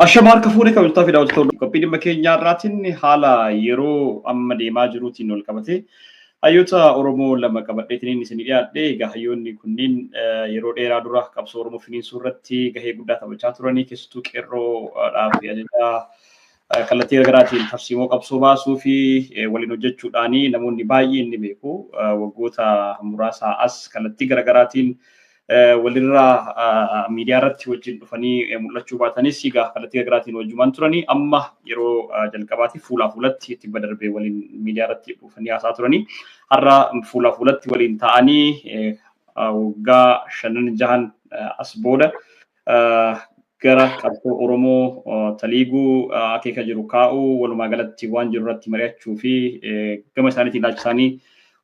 Ashamaan kafuudhee kabajaa fi daawwattoota qophii dhimma keenyaa irraatiin haala yeroo amma deemaa jiruutiin wal qabatee hayyoota Oromoo lama qabadheetiin isinii dhiyaadhe. Egaa hayyoonni kunniin yeroo dheeraa dura qabsoo Oromoo finiinsuu irratti gahee guddaa taphachaa turanii keessattuu qeerroodhaaf ajajaa kallattii garaagaraatiin tarsiimoo qabsoo baasuu fi waliin hojjechuudhaan namoonni baay'een ni beeku. Waggoota muraasaa as kallattii garaagaraatiin walirraa miidiyaa irratti wajjin dhufanii mul'achuu baatanis egaa kallattii garaagaraatiin wajjumaan turanii amma yeroo jalqabaatiif fuulaa fuulatti itti badarbee waliin miidiyaa irratti dhufanii haasaa turanii har'a fuulaa fuulatti waliin ta'anii waggaa 5-6 as booda gara qabsoo Oromoo taliiguu akeeka jiru kaa'uu walumaa galatti waan jiru irratti mari'achuu fi gama isaaniitiin ilaalchisaanii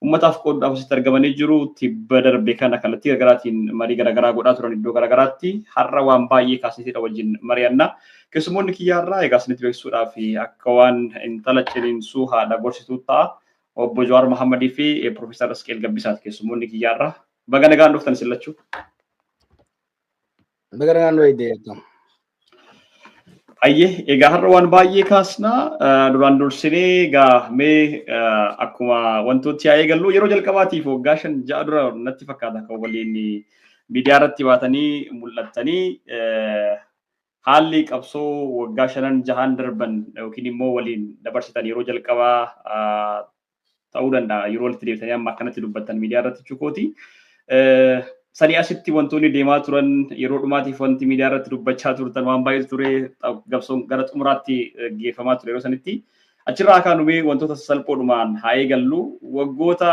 ummataaf qoodaaf asitti argamanii jiru. Tibba darbe kana kallattii garaagaraatiin marii garaagaraa godhaa turan iddoo garaagaraatti har'a waan baay'ee kaasneetidha wajjin mari'anna. Keessummoonni kiyyaarraa egaa isinitti beeksisuudhaaf akka waan intala ciniinsuu haadha gorsituu ta'a. Obbo Jawaar Mohammadii fi Profeesar Asqeel Gabbisaati keessummoonni kiyyaarraa. Baga nagaan dhuftan sillachuu. Baga nagaan dhuftan. Ayyee egaa har'a waan baay'ee kaasnaa duraan dursinee egaa mee akkuma wantooti yaa eegallu yeroo jalqabaatiif waggaa 5-6 dura natti fakkaata kan waliin miidiyaa irratti baatanii mul'attanii haalli qabsoo waggaa 5-6 darban yookiin immoo waliin dabarsitan yeroo jalqabaa ta'uu danda'a yeroo walitti deebitanii amma akkanatti dubbattan miidiyaa irratti chukooti. Sanii asitti wantoonni deemaa turan yeroo dhumaatiif wanti miidiyaa irratti dubbachaa turtan waan baay'ee ture qabsoon gara xumuraatti geeffamaa ture yeroo sanitti achirraa kaanumee wantoota salphoodhumaan haa eegallu waggoota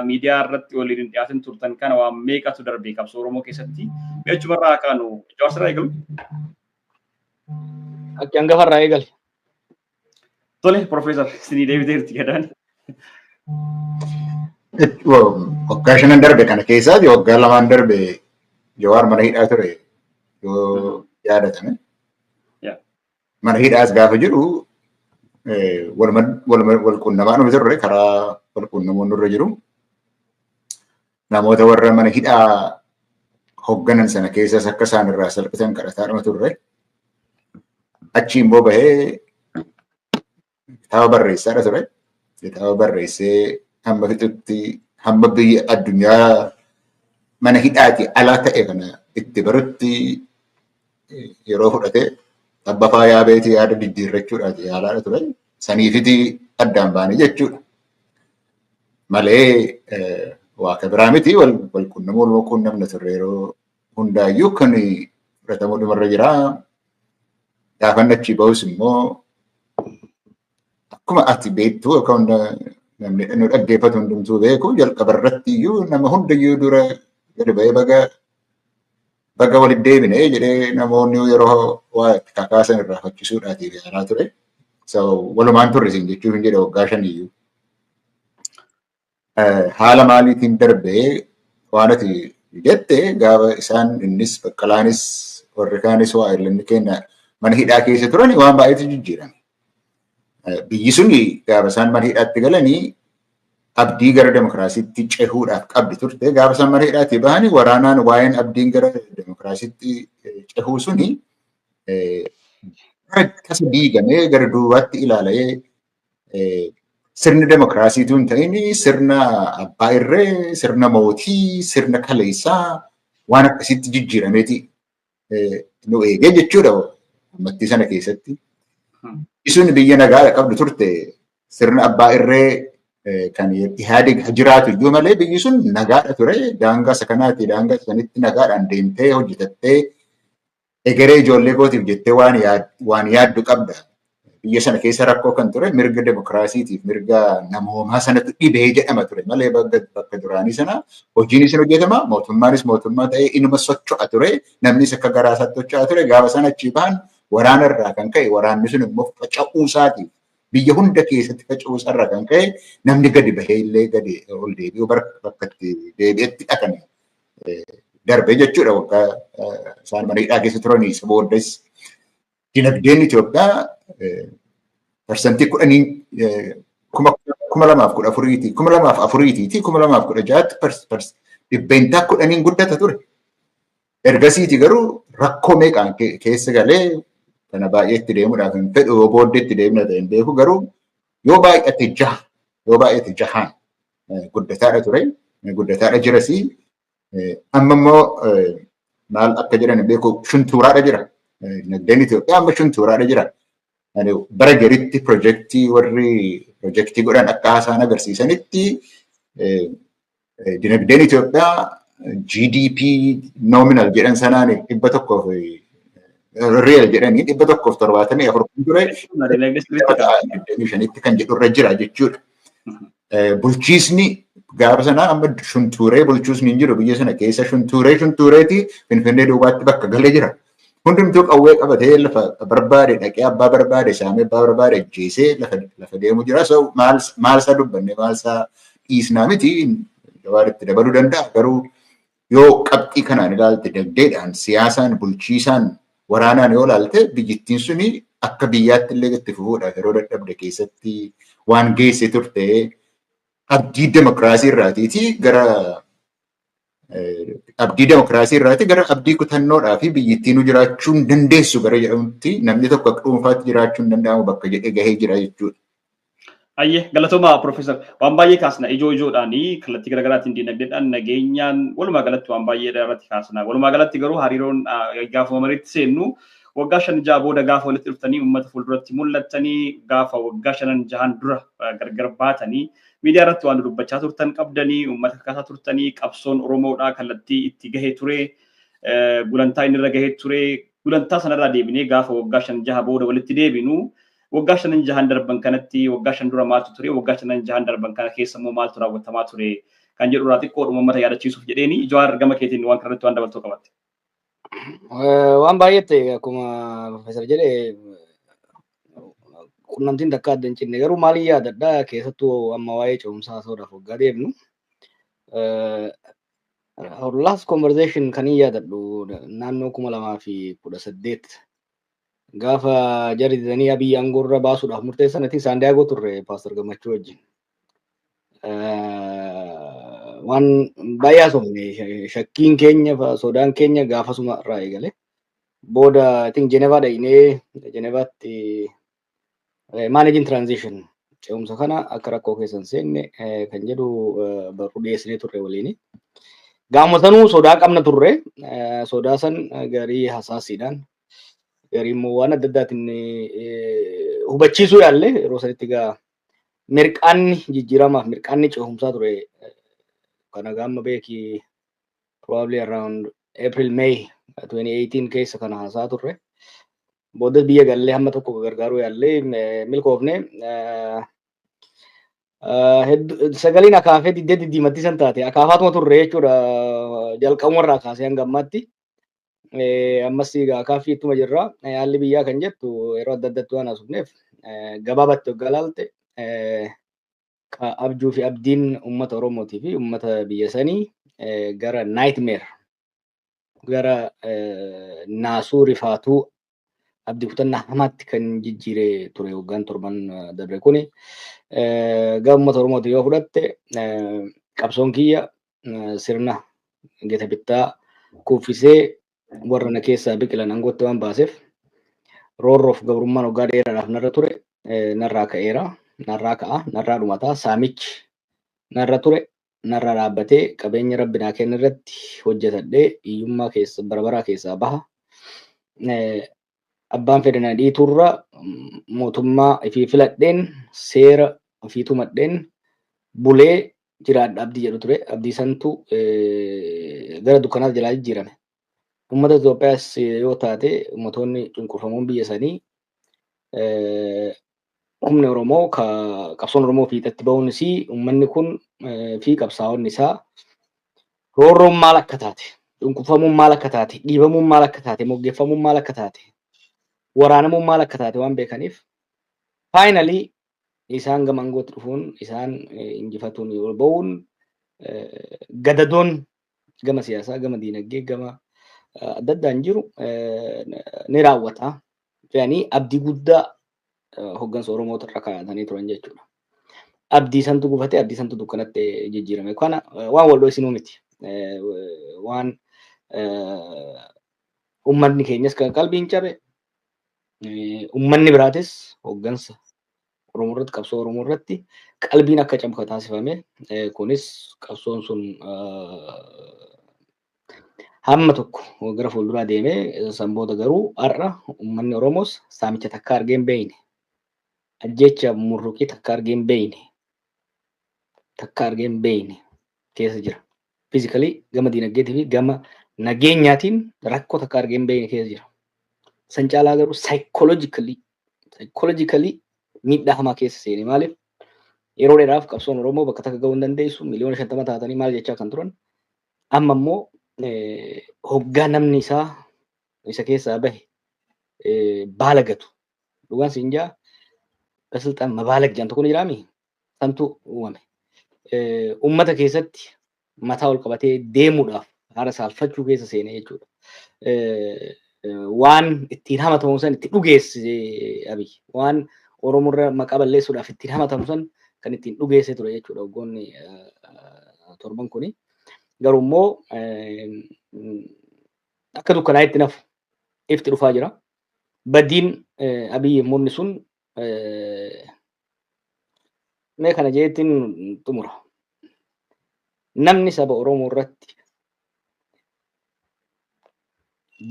miidiyaa irratti waliin hin dhiyaatin turtan kana waan meeqatu darbe qabsoo Oromoo keessatti achumarraa kaanu Jawaar eegalu. Akka hangafarraa eegali. Tole Profeesar isinii deebiteerti gadaan. Waggaa 5 darbe kana keessaati waggaa 2 darbe Jawaar mana hidhaa ture yoo yaadatame. Mana hidhaas gaafa jiru wal quunnamaa nuti turre karaa wal quunnamuun nurra jiru. Namoota warra mana hidhaa hoogganan sana keessas akka isaan irraa salphisan kadhataa turre. Achi immoo bahee kitaaba barreessaa ture. Kitaaba barreessee hamma fixutti hamma biyya addunyaa mana hidhaati alaa ta'e kana itti barutti yeroo fudhate tabba faayaa beetii yaada diddiirrachuudhaati yaalaa ture. Saniifiti addaan baanii jechuudha. Malee waaqa biraa miti wal quunnamna turre yeroo hundaayyuu kan fudhatamuu dhumarra jira. Gaafan achi bahus immoo akkuma ati beektu yookaan namni nu dhaggeeffatu hundumtuu beeku jalqaba irratti iyyuu nama hundayyuu dura gadi ba'ee baga walitti deebine jedhee namoonni yeroo waa itti kakaasan irraa fakkisuudhaatiif yaalaa ture. Walumaan turre siin jechuuf hin jedhe waggaa 5 iyyuu. Haala maaliitiin darbee waan ati jette gaafa isaan innis Baqqalaanis warri kaanis waa ilaalli kenna mana hidhaa keessa turan waan baay'eetu jijjiirame. Biyyi sun gaafa isaan mana hidhaatti galanii abdii gara demokiraasiitti cehuudhaaf qabdi turte. Gaafa isaan mana hidhaatti bahanii waraanaan waa'een abdiin gara demokiraasiitti cehuu suni tasa diigamee gara duubaatti ilaalee sirni demokiraasiitu hin ta'in sirna abbaa irree, sirna mootii, sirna kaleessaa waan akkasitti jijjiirameeti nu eegee jechuudha ummattii sana keessatti. Isun biyya nagaa qabdu turte sirna abbaa irree kan Ihaadig jiraatu iyyuu malee biyyi sun nagaadha ture. Daangaa isa kanaati daangaa sanitti nagaadhaan deemtee hojjetattee egeree ijoollee kootiif jettee waan yaaddu qabda. Biyya sana keessa rakkoo kan ture mirga demokiraasiitiif mirga namoomaa sanatti dhibee jedhama ture malee bakka duraanii sana hojiin isin hojjetama mootummaanis mootummaa ta'ee inuma socho'a ture namnis akka garaa isaatti socho'a ture. Gaafa sana achi ba'an waraana irraa kan ka'e waraanni sun immoo faca'uu isaatiif biyya hunda keessatti faca'uu isaarraa kan ka'e namni gadi bahee illee gadi ol deebi'uu bakka itti deebi'etti dhaqan darbe jechuudha waggaa isaan mana hidhaa keessa turanii isa booddees dinagdeen Itoophiyaa parsantii 2014 2016 dhibbeentaa 10 guddata ture. Ergasiiti garuu rakkoo meeqaan keessa galee kana baay'eetti deemuudhaaf hin fedhu yoo booddeetti deemna ta'e hin beeku garuu yoo baay'ate jahaan guddataadha ture guddataadha jirasi amma immoo maal akka jedhan hin beeku shuntuuraadha jira dinagdeen Itoophiyaa amma shuntuuraadha jira bara garitti pirojektii godhan akka haasaan agarsiisanitti dinagdeen Itoophiyaa GDP nominal jedhan sanaan 100 real jedhanii 174 ture 25 kan jedhurra jira jechuudha. Bulchiisni gaafa sanaa amma shuntuuree bulchuusni hin jiru biyya sana keessa shuntuureeti Finfinnee duubaatti bakka galee jira. Hundumtuu qawwee qabatee lafa barbaade dhaqee abbaa barbaade saamee abbaa barbaade ajjeesee lafa deemu jira. So maal isaa dubbanne maal isaa dhiisnaa miti gabaadatti dabaluu danda'a garuu yoo qabxii kanaan ilaalte dinagdeedhaan siyaasaan bulchiisaan waraanaan yoo ilaalte biyyittiin suni akka biyyaatti illee itti fufuudhaaf yeroo dadhabde keessatti waan geesse turte abdii demokraasii irraati gara abdii kutannoodhaa fi biyyittiin jiraachuu hin dandeessu gara jedhamutti namni tokko akka dhuunfaatti jiraachuu hin danda'amu bakka jedhee gahee jira jechuudha. Ayyee galatoomaa Profeesar waan baay'ee kaasna ijoodhaanii kallattii garaagaraatiin dinagdeedhaan nageenyaan walumaa galatti waan baay'ee irratti kaasna walumaa galatti garuu hariiroon gaafa mariitti seennu waggaa 5 booda gaafa walitti dhuftanii uummata fuulduratti mul'attanii gaafa waggaa 5-6 dura gargar baatanii miidiyaa irratti waan dubbachaa turtan qabdanii uummata kakaasaa turtanii qabsoon Oromoodhaa kallattii itti gahee ture gulantaa inni irra gahee ture gulantaa sanarraa deebinee gaafa waggaa 5-6 booda walitti deebinu waggaa 5-6 darban kanatti waggaa 5 dura maaltu ture waggaa 5-6 darban kana keessa immoo maaltu raawwatamaa ture kan jedhu irraa xiqqoodhuma uummata yaadachiisuuf jedheeni Jawaar gama keetiin waan kanarratti waan dabaltuu qabatte. Waan baay'eetti akkuma Profeesar jedhe qunnamtiin takka adda hin cinne garuu maaliin yaadadha keessattuu amma waa'ee ce'umsaa soodhaaf waggaa deemnu. Our last conversation kan hin yaadadhu naannoo 2018 gaafa jarri didanii Abiy aangoorra baasuudhaaf murteessan ati Saandiyaagoo turre Paaster Gammachuu wajjin. Waan baay'ee haasofne shakkiin keenya sodaan keenya gaafasuma irraa eegale. Booda I think Genevaa dhaqnee Genevaatti managing transition ce'umsa kana akka rakkoo keessan seenne kan jedhu barruu dhiyeessinee turre waliin. Gaama sanuu sodaa qabna turre sodaa san garii hasaasiidhaan garii immoo waan adda addaatiin hubachiisuu yaalle yeroo sanitti egaa mirqaanni jijjiiramaaf mirqaanni ce'umsaa ture kana gaama beeki probably around April May 2018 keessa kana haasaa turre. Booda biyya gallee hamma tokko gargaaruu yaallee milkoofne sagaliin akaafee diddiimatti san taate akaafaatuma turre jechuudha jalqabumarraa kaasee hanga ammaatti. Ammas egaa akaafii ittuma jirra haalli biyyaa kan jettu yeroo adda addaatti waan haasofneef gabaabatti waggaa ilaalte abjuu fi abdiin uummata Oromootii fi uummata biyya sanii gara nightmare gara naasuu rifaatuu abdii kutannaa hamaatti kan jijjiiree ture waggaan 7 dabre kuni gama uummata Oromootii yoo fudhatte qabsoon kiyya sirna gita bittaa kuffisee warra na keessaa biqilan aangootti waan baaseef roorroof gabrummaan waggaa dheeraadhaaf narra ture narraa ka'eera narraa ka'a narraa dhumataa saamichi narra ture narraa dhaabbatee qabeenya rabbi naa kenna irratti hojjetadhee hiyyummaa keessa barabaraa keessaa baha. Abbaan fedhana dhiiturra mootummaa ifii filadheen seera ofii tumadheen bulee jiraadha abdii jedhu ture. Abdii santu gara dukkanaatti jalaa jijjiirame. Uummata Itoophiyaas yoo taate uummattoonni cunqurfamuun biyya sanii humni Oromoo qabsoon Oromoo fiixatti ba'uunis uummanni kun fi qabsaa'onni isaa roorroon maal akka taate cunqurfamuun maal akka taate dhiibamuun maal akka taate moggeeffamuun maal akka taate waraanamuun maal akka taate waan beekaniif finally isaan gama aangootti dhufuun isaan injifatuun yoo ba'uun gadadoon gama siyaasaa gama diinagdee gama adda addaan jiru ni raawwata. Yani abdii guddaa hoggansa Oromoo irra kaa'atanii turan jechuudha. Abdii santu gufate abdii santu dukkanatti jijjiirame. Kana waan wal dho'isinuu miti. Waan uummanni keenyas kan qalbiin cabe Uummanni biraatis hooggansa Oromoo irratti qabsoo Oromoo irratti qalbiin akka cabu taasifame. Kunis qabsoon sun hamma tokko gara fuulduraa deemee sanboota garuu har'a uummanni Oromoos saamicha takka argee hin beekne. Ajjecha murruqii takka argee hin beekne keessa jira. Fiizikalii gama diinagdeetii fi gama nageenyaatiin rakkoo takka argee hin beekne keessa jira. San caalaa garuu saayikoloojikali miidhaa hamaa keessa seene. Maaliif yeroo dheeraaf qabsoon Oromoo bakka takka gahuu hin dandeessu miliyoona 50 taatanii maal jechaa kan turan. Amma immoo hoggaa namni isaa isa keessaa bahe baalagatu. Dhugaan siin jaa basilxaan mabaalag jedhan tokko ni jiraami. Santu uumame. Uummata keessatti mataa ol qabatee deemuudhaaf haala saalfachuu keessa seene jechuudha. Waan ittiin hamatamu san itti dhugeesse Abiy. Waan Oromoorra maqaa balleessuudhaaf ittiin hamatamu san kan ittiin dhugeesse ture jechuudha waggoonni torban kuni. Garuu immoo akka dukkanaa itti nafu ifti dhufaa jira. Badiin Abiy murni sun mee kana jeettiin xumura. Namni saba Oromoo irratti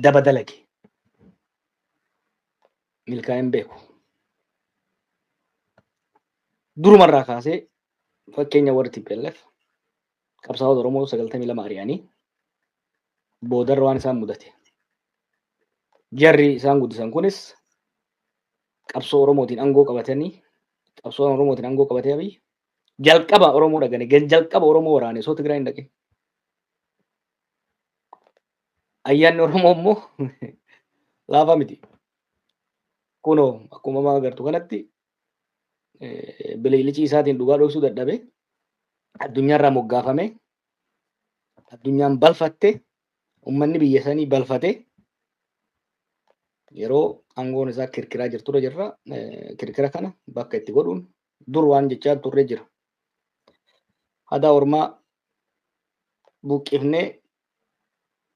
daba dalage milkaa'in beeku. Durumarraa kaasee fakkeenya warri TPLF qabsaa'ota Oromoo 92 ari'anii boodarra waan isaan mudate. Jarri isaan guddisan kunis qabsoo Oromootiin aangoo qabatanii qabsoo Oromootiin aangoo qabatee Abiy jalqaba Oromoo dhagane jalqaba Oromoo waraane osoo Tigraay hin dhaqin. Ayyaanni Oromoo immoo laafaa miti. Kunoo akkuma amma agartu kanatti bililicii isaatiin dhugaa dhoksuu dadhabe addunyaarraa moggaafame addunyaan balfatte uummanni biyya sanii balfate yeroo aangoon isaa kirkiraa jirtura jirra. Kirkira kana bakka itti godhuun dur waan jechaa turre jira. Hadaa Ormaa buqqifnee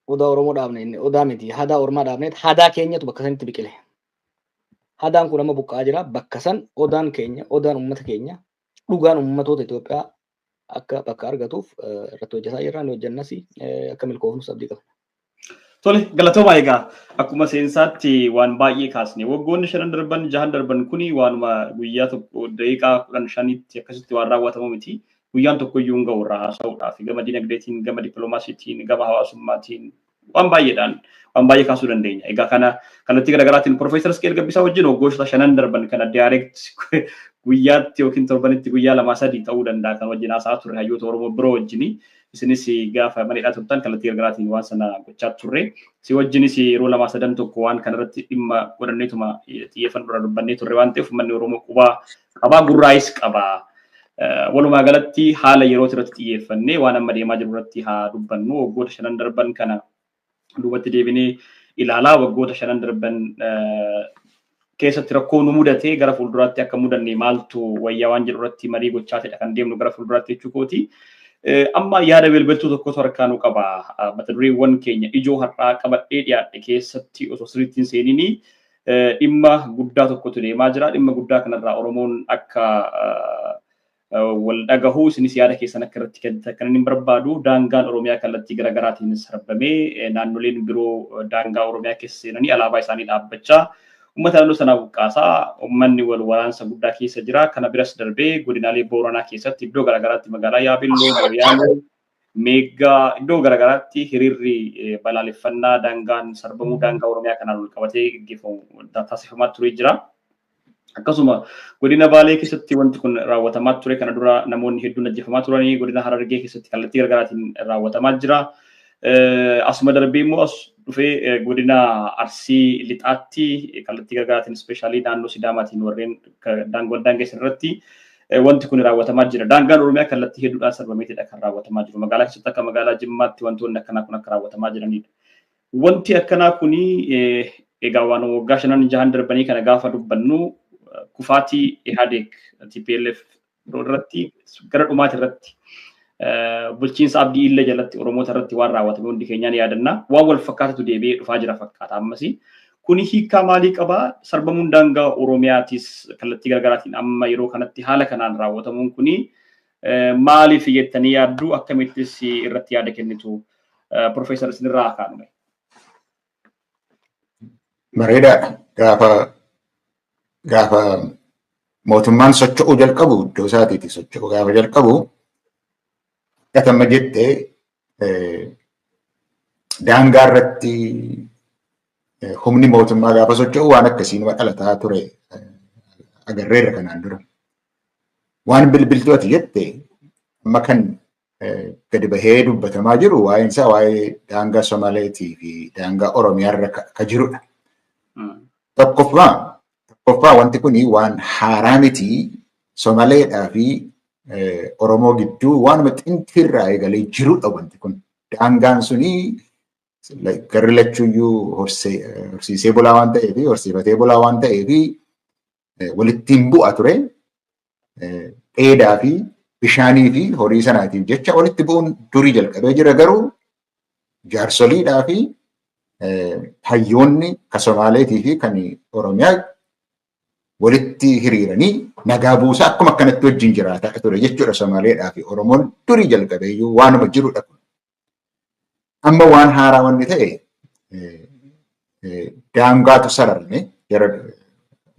odaa Oromoo dhaabne odaa miti hadaa Ormaa dhaabneet hadaa keenyatu bakka sanitti biqile. Hadaan kun amma buqqaa jira. Bakka san odaan keenya odaan uummata keenya dhugaan uummatoota Itoophiyaa akka bakka argatuuf irratti hojjetaa jirra. Ni hojjennas akka milkoofnus abdii qabna. Tole galatoomaa egaa akkuma seensaatti waan baay'ee kaasne waggoonni 5 darban 6 darban kuni waanuma guyyaa tokko daqiiqaa 15tti akkasitti waan raawwatamu miti. Guyyaan tokko iyyuu hin ga'u irraa haasa'uudhaaf gama dinagdeetiin gama dippiloomaasiitiin gama hawaasummaatiin waan baay'eedhaan waan baay'ee kaasuu dandeenya. Egaa kanatti garaagaraatiin Profeesar Isqeel Gabbisaa wajjin waggoota 5 darban kana direct guyyaatti yookiin torbanitti guyyaa 2-3 ta'uu danda'a kan wajjin haasa'aa turre hayyoota Oromoo biroo wajjini. Isinis gaafa maneedhaa turtan kallattii garaagaraatiin waan sana gochaa turre. Si wajjinis yeroo 2-3 tokko waan kanarratti dhimma godhanneetuma xiyyeeffannoo dura dubbannee turre waan ta'eef uummanni Oromoo qubaa qabaa gurraayis qabaa. Walumaa galatti haala yeroo irratti xiyyeeffannee waan amma deemaa jiru irratti haa dubbannu. Waggoota 5 darban kana duubatti deebinee ilaalaa waggoota 5 darban keessatti rakkoo nu mudatee gara fuulduraatti akka mudanne maaltu wayyaa waan jedhu irratti marii gochaa ta'edha kan deemnu gara fuulduraatti jechuu kooti. Amma yaada bilbiltuu tokkotu harkaanuu qaba. Mata dureewwan keenya ijoo har'aa qabadhee dhiyaadhe keessatti osoo sirriitti hin seenini dhimma guddaa tokkotu deemaa jira. Dhimma guddaa kanarraa Oromoon akka wal dhagahuu isinis yaada keessan akka irratti kan hin barbaadu daangaan Oromiyaa kallattii garaagaraatiin sarbamee naannoleen biroo daangaa Oromiyaa keessa seenanii alaabaa isaanii dhaabbachaa uummata naannoo sanaa buqqaasaa uummanni wal waraansa guddaa keessa jira. Kana biras darbee godinaalee Booranaa keessatti iddoo garaagaraatti magaalaa Yaabelloo, Mooyaaleee, Meeggaa iddoo garaagaraatti hiriirri balaaleffannaa daangaan sarbamuu daangaa Oromiyaa kanaan wal qabatee gaggeeffamu taasifamaa ture jira. Akkasuma godina Baalee keessatti wanti kun raawwatamaa ture. Kana dura namoonni hedduun ajjeefamaa turanii godina Harargee keessatti kallattii garaagaraatiin raawwatamaa jira. Asuma darbee immoo as dhufee godina Arsii Lixaatti kallattii garaagaraatiin ispeeshaalii naannoo Sidaamaatiin warreen daangaa daangessan irratti wanti kun raawwatamaa jira. Daangaan Oromiyaa kallattii hedduudhaan sarbameetidha kan raawwatamaa jiru. Magaalaa keessatti akka magaalaa Jimmaatti wantoonni akkanaa kun akka raawwatamaa jiranidha. Wanti akkanaa kuni egaa waan waggaa 5-6 darbanii kana gaafa dubbannu kufaatii Ihaadeeg TPLF irratti gara dhumaati irratti bulchiinsa Abdii Illee jalatti Oromoota irratti waan raawwatame hundi keenyaan yaadanna. Waan wal fakkaatatu deebi'ee dhufaa jira fakkaata ammasi. Kuni hiikaa maalii qabaa? Sarbamuun daangaa Oromiyaatis kallattii garaagaraatiin amma yeroo kanatti haala kanaan raawwatamuun kuni maaliif jettanii yaaddu? Akkamittis irratti yaada kennitu? Profeesar isinirraa kaa'ume. Bareedaadha. Gaafa mootummaan socho'uu jalqabu iddoo isaatiiti socho'uu gaafa jalqabu gatamma jettee daangaa irratti humni mootummaa gaafa socho'u waan akkasii nama dhalataa ture agarreerra kanaan dura. Waan bilbiltuu ati jette amma kan gadi bahee dubbatamaa jiru waa'een isaa waa'ee daangaa Somaaleetii fi daangaa Oromiyaa irra ka jirudha. Tokkoffaa wanti kun waan haaraa miti Somaaleedhaa fi Oromoo gidduu waanuma xintiirraa eegalee jirudha wanti kun. Daangaan suni garri lachuuyyuu horsiisee bulaa waan ta'eef horsiifatee bulaa waan ta'eef walittiin bu'a ture. Dheedaa fi bishaanii fi horii sanaatiif jecha walitti bu'uun durii jalqabee jira garuu jaarsoliidhaa fi hayyoonni kan Somaaleetii fi kan Oromiyaa walitti hiriiranii nagaa buusaa akkuma akkanatti wajjin jiraataa ture jechuudha Somaaleedhaa fi Oromoon durii jalqabeeyyuu waanuma jirudha kun. Amma waan haaraa wanni ta'e daangaatu sararame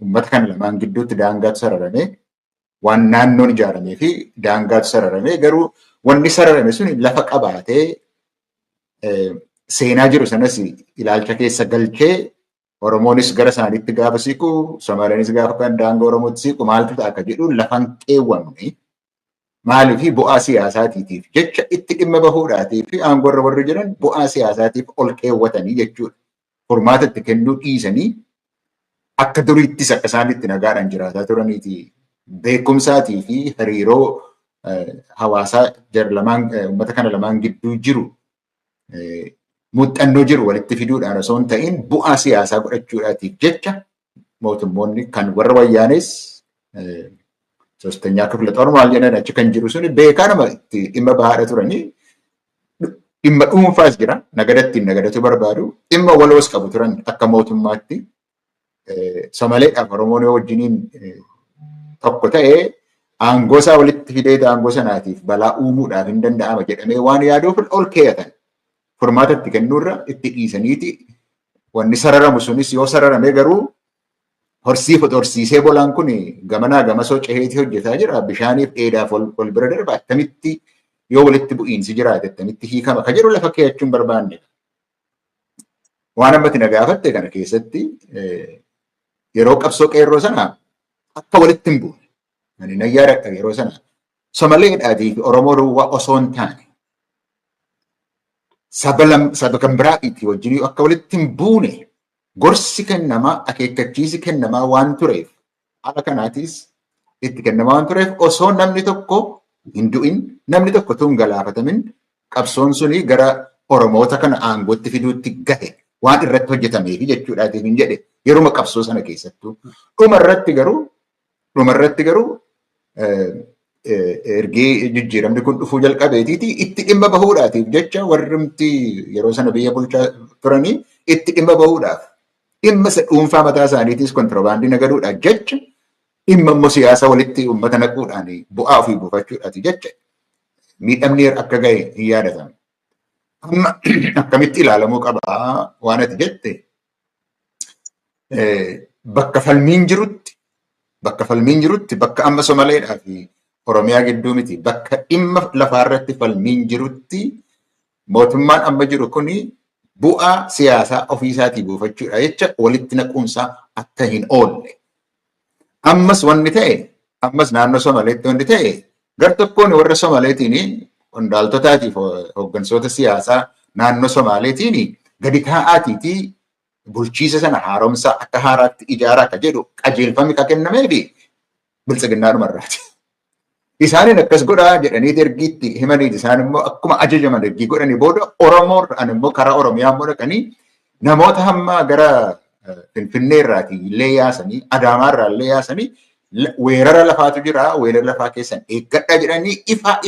uummata kana lamaan gidduutti daangaatu sararame waan naannoon ijaaramee fi daangaatu sararame garuu wanni sararame sun lafa qabaatee seenaa jiru sanas ilaalcha keessa galchee Oromoonis gara isaaniitti gaafa siqu Somaaleenis gaafa kan daangaa Oromootti siqu maaltu ta'a akka jedhu lafan qeewwamne maaliif bu'aa siyaasaatiitiif jecha itti dhimma bahuudhaatii fi aangoo irra warri jiran bu'aa siyaasaatiif ol qeewwatanii jechuudha. Furmaata itti kennuu dhiisanii akka duriittis akka isaan itti nagaadhaan jiraataa turaniiti beekumsaatii fi hariiroo hawaasaa uummata kana lamaan gidduu jiru muuxannoo jiru walitti fiduudhaan osoo hin ta'in bu'aa siyaasaa godhachuudhaatiif jecha mootummoonni kan warra wayyaanes sostanyaa kifla xormaal jedhan achi kan jiru suni beekaa nama itti dhimma bahaadha turanii dhimma dhuunfaas jira nagadattiin nagadatu barbaadu dhimma waloos qabu turan akka mootummaatti Somaleedhaaf Oromoon wajjiniin tokko ta'ee aangoo isaa walitti fidee aangoo sanaatiif balaa uumuudhaaf hin danda'ama jedhamee waan yaaduuf ol keeyatan. Furmaata itti kennuurra itti dhiisaniiti wanni sararamu sunis yoo sararamee garuu horsiisee bolaan kun gamanaa gamasoo ceheetii hojjetaa jira bishaaniif dheedaaf ol bira darba attamitti yoo walitti bu'iinsi jiraate attamitti hiikama ka jedhu lafa keeyachuun barbaanne. Waan ammatti na gaafatte kana keessatti yeroo qabsoo qeerroo sana akka walitti hin buune ani na yaadadha yeroo sana Somaleedhaatii fi Oromoo duwwaa osoo hin taane saba kan biraatiitii wajjin akka walitti hin buune gorsi kennamaa akeekkachiisi kennamaa waan tureef haala kanaatis itti kennamaa waan tureef osoo namni tokko hin du'in namni tokko tun galaafatamin qabsoon suni gara Oromoota kana aangootti fiduutti gahe waan irratti hojjetameef jechuudhaatiif hin jedhe yeruma qabsoo sana keessattuu dhumarratti garuu ergee jijjiiramni kun dhufuu jalqabeetiiti itti dhimma bahuudhaatiif jecha warrimti yeroo sana biyya bulchaa turanii itti dhimma bahuudhaaf dhimma dhuunfaa mataa isaaniitis kontiroobaandii nagaduudhaaf jecha dhimma immoo siyaasa walitti uummata naquudhaan bu'aa ofii buufachuudhaaf jecha miidhamni akka gahe hin yaadatamu. Amma akkamitti ilaalamuu qabaa waan ati jette bakka falmiin jirutti bakka amma Somaleedhaa fi Oromiyaa gidduu miti bakka dhimma lafaarratti falmiin jirutti mootummaan amma jiru kuni bu'aa siyaasaa ofiisaatii buufachuudha jecha walitti naquunsaa akka hin oolle. Ammas wanni ta'e ammas naannoo Somaleetti wanni ta'e gar tokkoon warra Somaleetiin qondaaltotaatiif hooggansoota siyaasaa naannoo Somaaleetiin gadi taa'aatiitii bulchiisa sana haaromsaa akka haaraatti ijaaraa akka jedhu qajeelfamni ka kennameefi biltsiginnaadhumarraati. Isaanin akkas godhaa jedhanii ergiitti himaniiti isaan immoo akkuma ajajaman ergii godhanii booda Oromoodhaan immoo karaa Oromiyaa immoo dhaqanii namoota hamma gara Finfinnee irraatii illee yaasanii Adaamaarraa illee yaasanii weerara lafaatu jira weerara lafaa keessan eeggadhaa jedhanii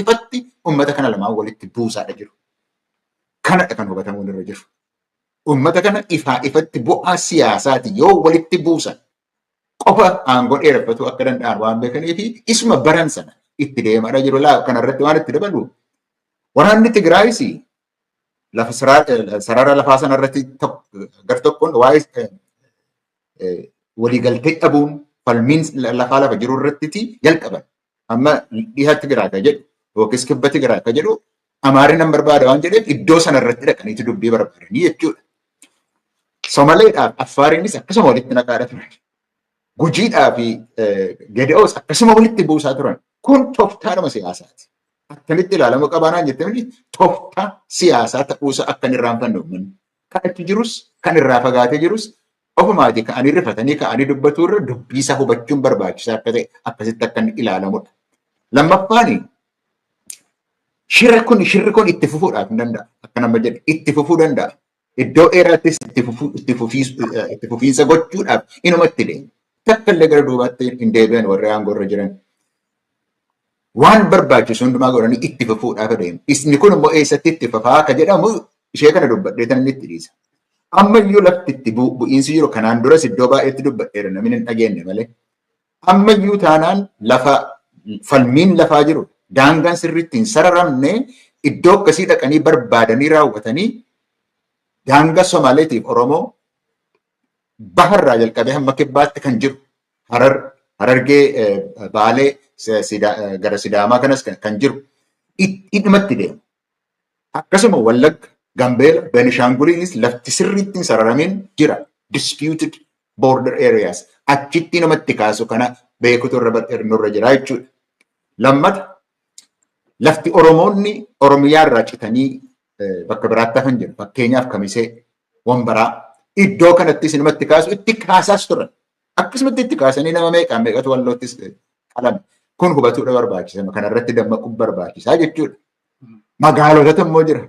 ifatti uummata kana lamaan walitti buusaadha jiru. Kanadha kan hubatamuun irra jiru. Uummata kana ifaa ifatti bu'aa siyaasaati yoo walitti buusan qofa aangoo dheereffatu akka danda'an waan beekanii fi isuma baran sana itti deemaa jiru. Kanarratti waan itti dabalu waraanni Tigraayis lafa sarara lafaa sanarratti gar tokkoon waa'ee waliigaltee dhabuun falmiin lafaa lafa jiru irratti jalqaban. Amma dhiha Tigraay ka jedhu yookiis kibba Tigraay ka jedhu Amaariin nan barbaada waan jedheef iddoo sanarratti dhaqaniitu dubbii barbaadanii jechuudha. Somaleedhaaf Affaariinis akkasuma walitti naqaadha turan. Gujiidhaa fi Gede'oos akkasuma walitti buusaa turan. Kun tooftaadhuma siyaasaati. Akkamitti ilaalamuu qabaanaan jettanii tooftaa siyaasaa ta'uusaa akka hin irraanfanne uummanni. Kan achi jirus kan irraa fagaatee jirus ofumaati ka'anii rifatanii ka'anii dubbatu irra dubbiisaa hubachuun barbaachisaa akka ta'e akkasitti akka inni ilaalamudha. Lammaffaani shirri kun itti fufuudhaaf hin danda'a. Akka nama jedhe itti fufuu danda'a. Iddoo dheeraattis itti fufiinsa gochuudhaaf inuma itti deema. Takka illee gara duubaatti hin deebi'an warri aangoo irra jiran. Waan barbaachisu hundumaa godhanii itti fufuudhaaf adeemu. Isni kun immoo eessatti itti fufaa akka jedhamu ishee kana dubbadhee tan inni itti dhiisa. Ammayyuu lafti itti bu'iinsi jiru kanaan duras iddoo baay'eetti dubbadheera namni hin dhageenye malee. Ammayyuu taanaan lafa falmiin lafaa jiru daangaan sirriitti hin sararamne iddoo akkasii dhaqanii barbaadanii raawwatanii daangaa Somaaleetiif Oromoo baharraa jalqabee hamma kibbaatti kan jiru Harargee Baalee gara Sidaamaa kanas kan jiru dhumatti deemu. Akkasuma Wallagga, Gambeela, Benishaanguliinis lafti sirriitti hin sararamin jira. Disputed border areas. Achitti namatti kaasu kana beekutu nurra jira jechuudha. Lammata lafti Oromoonni Oromiyaa irraa citanii bakka biraatti hafan jiru. Fakkeenyaaf Kamisee, Wambaraa. Iddoo kanattis namatti kaasu itti kaasaas turan. Akkasumatti itti kaasanii nama meeqatu walloottis qalame. Kun hubatuudha barbaachisa. Kanarratti dammaquun barbaachisaa jechuudha. Magaalotatu immoo jira.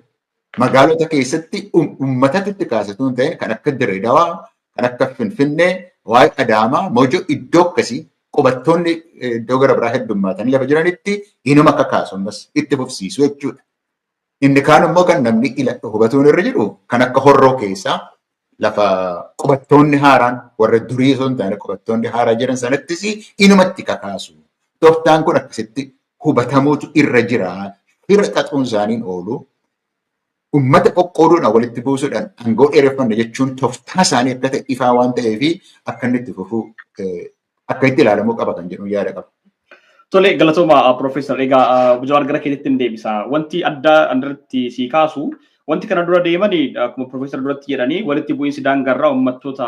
Magaalota keessatti uummatatu itti kaasatu hin ta'in kan akka Dirreedawaa, kan akka Finfinnee, waa'ee Adaamaa, Moojoo iddoo akkasii qubattoonni iddoo gara biraa heddummaatanii lafa jiranitti inuma akka kaasu itti fufsiisu jechuudha. Inni kaan immoo kan namni hubatuun irra jiru kan akka Horroo keessaa lafa qubattoonni haaraan warra durii osoo hin taane qubattoonni haaraa jiran sanattis inumatti kakaasu. Tooftaan kun akkasitti hubatamuutu irra jira. Fira xaxuun isaaniin oolu. Uummata qoqqooduudhaan walitti buusuudhaan aangoo dheereffanne jechuun tooftaa isaanii akka ta'e ifaa waan ta'eef akka inni itti fufuu akka itti ilaalamuu qaba kan jedhu yaada qaba. Tole galatooma Profeesar egaa Jawaar gara keetitti hin deebisa. Wanti addaa irratti si kaasu wanti kana dura deemanii akkuma Profeesar duratti jedhanii walitti bu'iinsi daangarraa uummattoota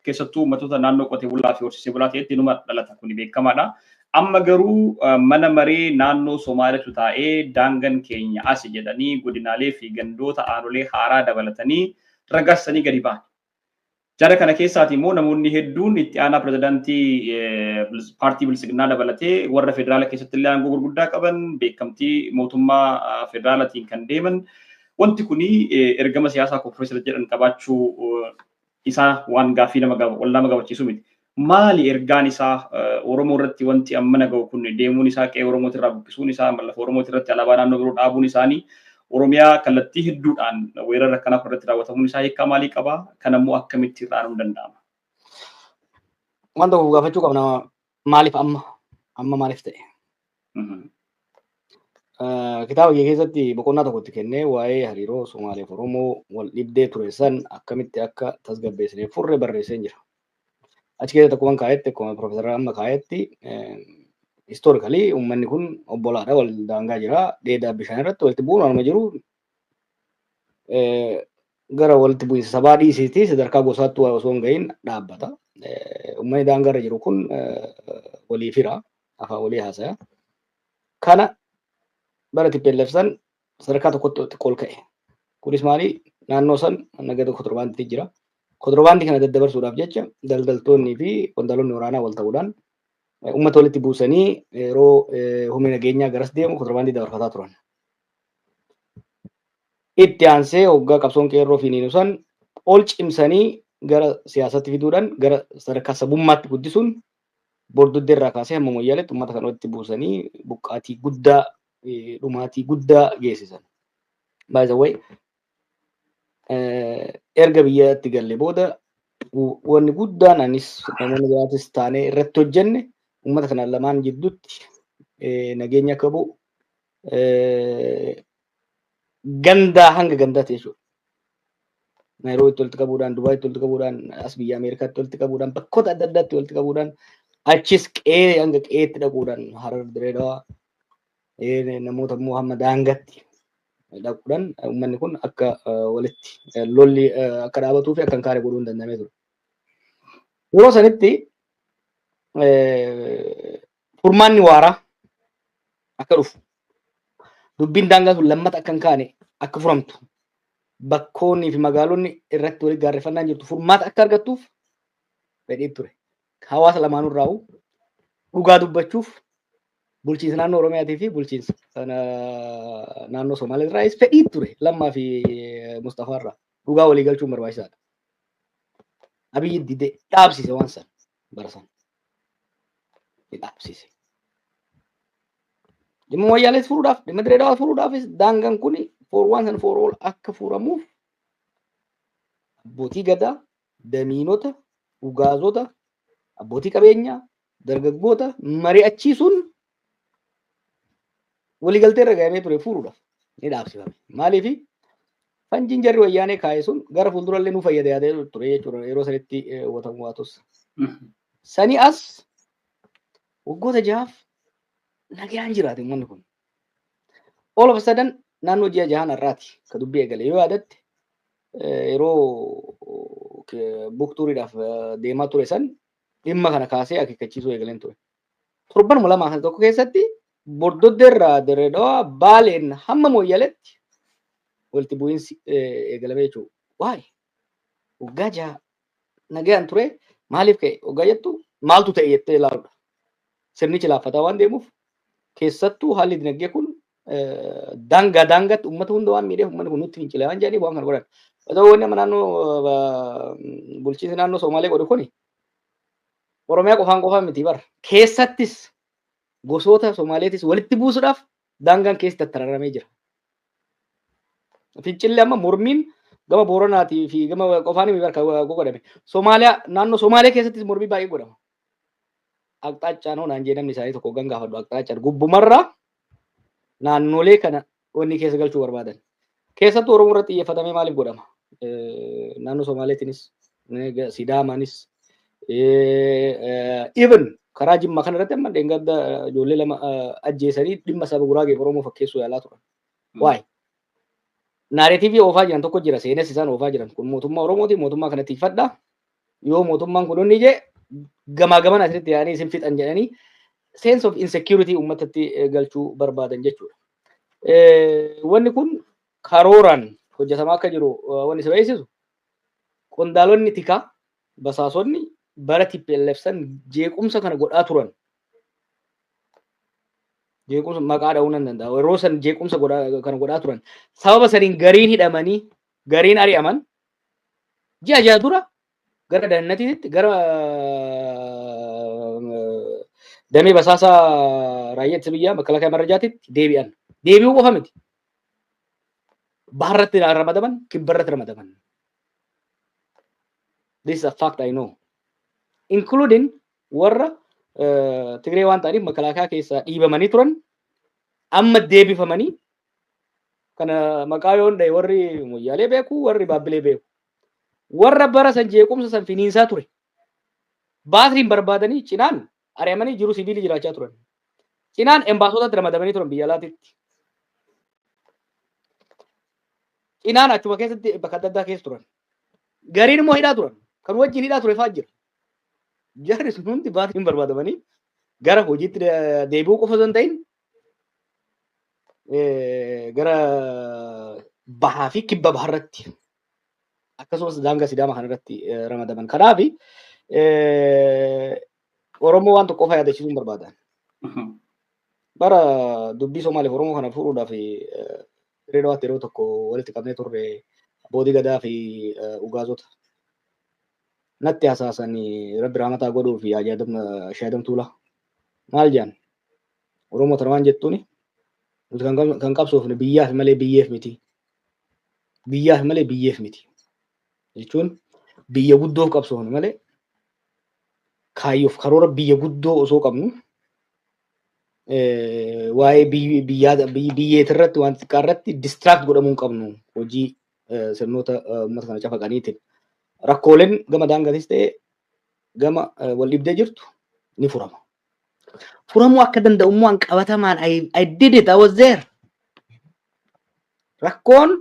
keessattuu uummattoota naannoo qotee bulaa fi horsiisee bulaa ta'etti numa dhalata kun beekamaadha. Amma garuu mana maree naannoo Somaaliitu taa'ee daangaan keenya asi jedhanii godinaalee fi gandoota aanolee haaraa dabalatanii ragaasanii gadi ba'an. Jara kana keessaati immoo namoonni hedduun itti aanaa pirezidaantii paartii bilisignaa dabalatee warra federaala keessatti illee aangoo gurguddaa qaban beekamtii mootummaa federaalaatiin kan deeman wanti kuni ergama siyaasaa Profeesar jedhan qabaachuu isaa waan gaaffii nama gabachiisu miti. Maali ergaan isaa Oromoo irratti wanti amma naga'u kun deemuun isaa qe'ee Oromooti irraa buqqisuun isaa lafa Oromooti irratti alaabaa naannoo biroo dhaabuun isaanii Oromiyaa kallattii hedduudhaan weerara kanaaf irratti raawwatamuun isaa hiikaa maalii qabaa? Kan ammoo akkamitti irraan danda'ama? Wanta of gaafachuu qabna maaliif amma maaliif ta'e? Kitaaba kee keessatti boqonnaa tokkotti kennee waa'ee hariiroo Somaaliif Oromoo wal dhibdee ture san akkamitti akka tasgabbeessinee furre barreessee jira. Achi keessatti akkuma kaa'etti akkuma Profeesar amma kaa'etti historically uummanni kun obbolaadha wal daangaa jira dheedaa bishaan irratti walitti bu'uun waanuma jiru gara walitti bu'iinsa sabaa dhiisiitti sadarkaa gosaatti osoo hin gahin dhaabbata. Uummanni daangaa irra jiru kun walii fira afaan walii haasaya. Kana bara TPLF san sadarkaa tokkotti ol ka'e. Kunis maali naannoo san nagada kontirbaandii jira. Kontirbaandii kana daddabarsuudhaaf jecha daldaltoonnii fi qondaaltonni waraanaa wal ta'uudhaan uummata walitti buusanii yeroo humni nageenyaa garas deemu kontirbaandii dabarfataa turan. Itti aansee hoggaa qabsoon qeerroo fi niinuu san ol cimsanii gara siyaasatti fiduudhaan gara sadarkaa sabummaatti guddisuun bordoddee irraa kaasee hamma moyyaaletti uummata kan walitti buusanii buqqaatii guddaa dhumaatii guddaa geessisan. By the way, erga biyyatti galle booda wanni guddaan anis namoonni biraatis taanee irratti hojjenne uummata kanaan lamaan jidduutti nageenya akka bu'u gandaa hanga gandaatti jechuudha. Naayiroobiitti walitti qabuudhaan, Dubaayitti walitti qabuudhaan, as biyya Ameerikaatti walitti qabuudhaan, bakkoota adda addaatti walitti qabuudhaan, achis qe'ee hanga qe'eetti dhaquudhaan Harar Direedawaa namoota immoo hamma daangatti dhaquudhaan uummanni kun akka walitti lolli akka dhaabatuu fi akka hin kaane godhuun danda'amee ture. Yeroo sanitti furmaanni waaraa akka dhufu dubbiin daangaa sun lammata akka hin kaane akka furamtu bakkoonni fi magaalonni irratti walitti gaarreffannaan jirtu furmaata akka argattuuf fedhii ture. Hawaasa lamaanuu irraa dhugaa dubbachuuf bulchiinsa naannoo Oromiyaatii fi bulchiinsa naannoo Somaalee irraas fedhii ture. Lammaa fi Mustafaa irraa dhugaa walii galchuun barbaachisaadha. Abiyyi didee dhaabsise waan san bara san dhaabsise. Dhimma wayyaalees furuudhaaf dhimma Direedawaa furuudhaafis daangaan kun for once and for all akka furamuuf abbootii gadaa, damiinota, ugaazota, abbootii qabeenyaa, dargaggoota mari'achiisuun waliigaltee irra gahamee ture furuudhaaf ni dhaabsifame. Maaliif fanjiin jarri wayyaanee kaa'e sun gara fuuldurallee nu fayyada yaadee ture jechuudha yeroo sanitti watamu waatus. Sani as waggoota jahaaf nagaan jiraate uummanni kun. All of a sudden naannoo ji'a jahaan har'aati ka dubbii eegale yoo yaadatte yeroo buktuuriidhaaf deemaa ture san dhimma kana kaasee akeekkachiisuu eegaleen ture. Torbanuma lamaa kan tokko keessatti Bordoddee irraa Direedawaa Baaleen hamma Mooyyaleetti walitti bu'iinsi eegalamee jechuudha. Waa'ee waggaa jaha nagaan ture maaliif ka'e waggaa jettu maaltu ta'e jettee ilaaluudha. Sirnichi laaffataa waan deemuuf keessattuu haalli dinagdee kun daangaatti uummata hunda waan miidheef uummanni kun nutti fincilee waan jedhaniif waan kana godhan. Otoo wanni amma naannoo bulchiinsi naannoo Somaalee godhu kuni Oromiyaa qofaan miti bara. Keessattis gosoota Somaaleetis walitti buusuudhaaf daangaan keessatti tattararamee jira. Fincillee amma mormiin gama Booranaatii fi gama qofaan miti bara godhame. Somaaliyaa naannoo Somaalee keessattis mormii baay'ee godhama. Aqxaachaan naan jedhamni isaanii tokko gangaafadhu aqxaachaan gubbumarraa naannolee kana wanni keessa galchuu barbaadan. Keessattuu Oromoo irratti xiyyeeffatamee maaliif godhama? Naannoo Somaaleetiinis, Sidaamaanis, even karaa Jimmaa kana irratti amma dheengadda ijoollee lama ajjeesanii dhimma saba Guraagee Oromoo fakkeessuu yaalaa turan. Waa'ee naareetiivii oofaa jiran tokko jira seenes isaan oofaa jiran kun mootummaa Oromooti mootummaa kanatti fadhaa yoo mootummaan kun inni ije gamaa gaman asirratti yaa'anii isin fixan jedhanii sense of insecurity uummatatti galchuu barbaadan jechuudha. Wanni kun karooraan hojjetamaa akka jiru wanni isa beeksisu qondaalonni tikaa basaasonni bara TPLF san jeequmsa kana godhaa turan. Jeequmsa maqaa dha'uu nan danda'a. Yeroo san jeequmsa kana godhaa turan. Sababa saniin gariin hidhamanii gariin ari'aman ji'a jaha dura gara dannatiitti gara damee basaasaa raayyaa ittisa biyyaa Makalaakaa Marrajaatitti deebi'an. Deebi'uu qofa miti. Baharratti ramadaman, kibbarratti ramadaman. This is a fact I know. Including warra Tigree waan ta'aniif Makalaakaa keessaa dhiibamanii turan amma deebifamanii kana maqaa yoo hundee warri Moyyaalee beeku warri Baabbilee beeku. Warra bara san jeequmsa san finiinsaa ture. Baatiriin barbaadanii cinaan ari'amanii jiru sibiilii jiraachaa turan. Cinaan embaasotatti ramadamanii turan biyya alaatiitti. Cinaan achuma keessatti bakka adda addaa keessa turan. Gariin immoo hidhaa turan. Kan wajjin hidhaa ture fa'aa jira. Jarri sun hundi baatiriin barbaadamanii gara hojiitti deebi'uu qofa osoo hin ta'in gara bahaa fi kibba baharratti akkasumas daangaa Sidaamaa kanarratti ramadaman. Kanaaf Oromoo waan tokko qofa yaadachiisuun barbaadan. Bara dubbii Somaaliif Oromoo kana furuudhaaf Direedawaatti yeroo tokko walitti qabnee turre abbootii gadaa fi ugaazota. Natti hasaasanii Rabbi rahmataa godhuu fi shaadamtuula. Maal jedhan? Oromoo tana waan jettuuni kan qabsoofne biyyaaf malee biyyeef miti. biyyaaf malee biyyeef miti. Jechuun biyya guddoof qabsoofnu malee kaayyoof karoora biyya guddoo osoo qabnu waa'ee biyyeet irratti waan xiqqaa irratti distract godhamuu hin qabnu hojii sirnoota uummata kana cafaqaniitiin. Rakkooleen gama daangaatis ta'ee gama wal dhibdee jirtu ni furama. Furamuu akka danda'u immoo an qabatamaan I did it, I was there. Rakkoon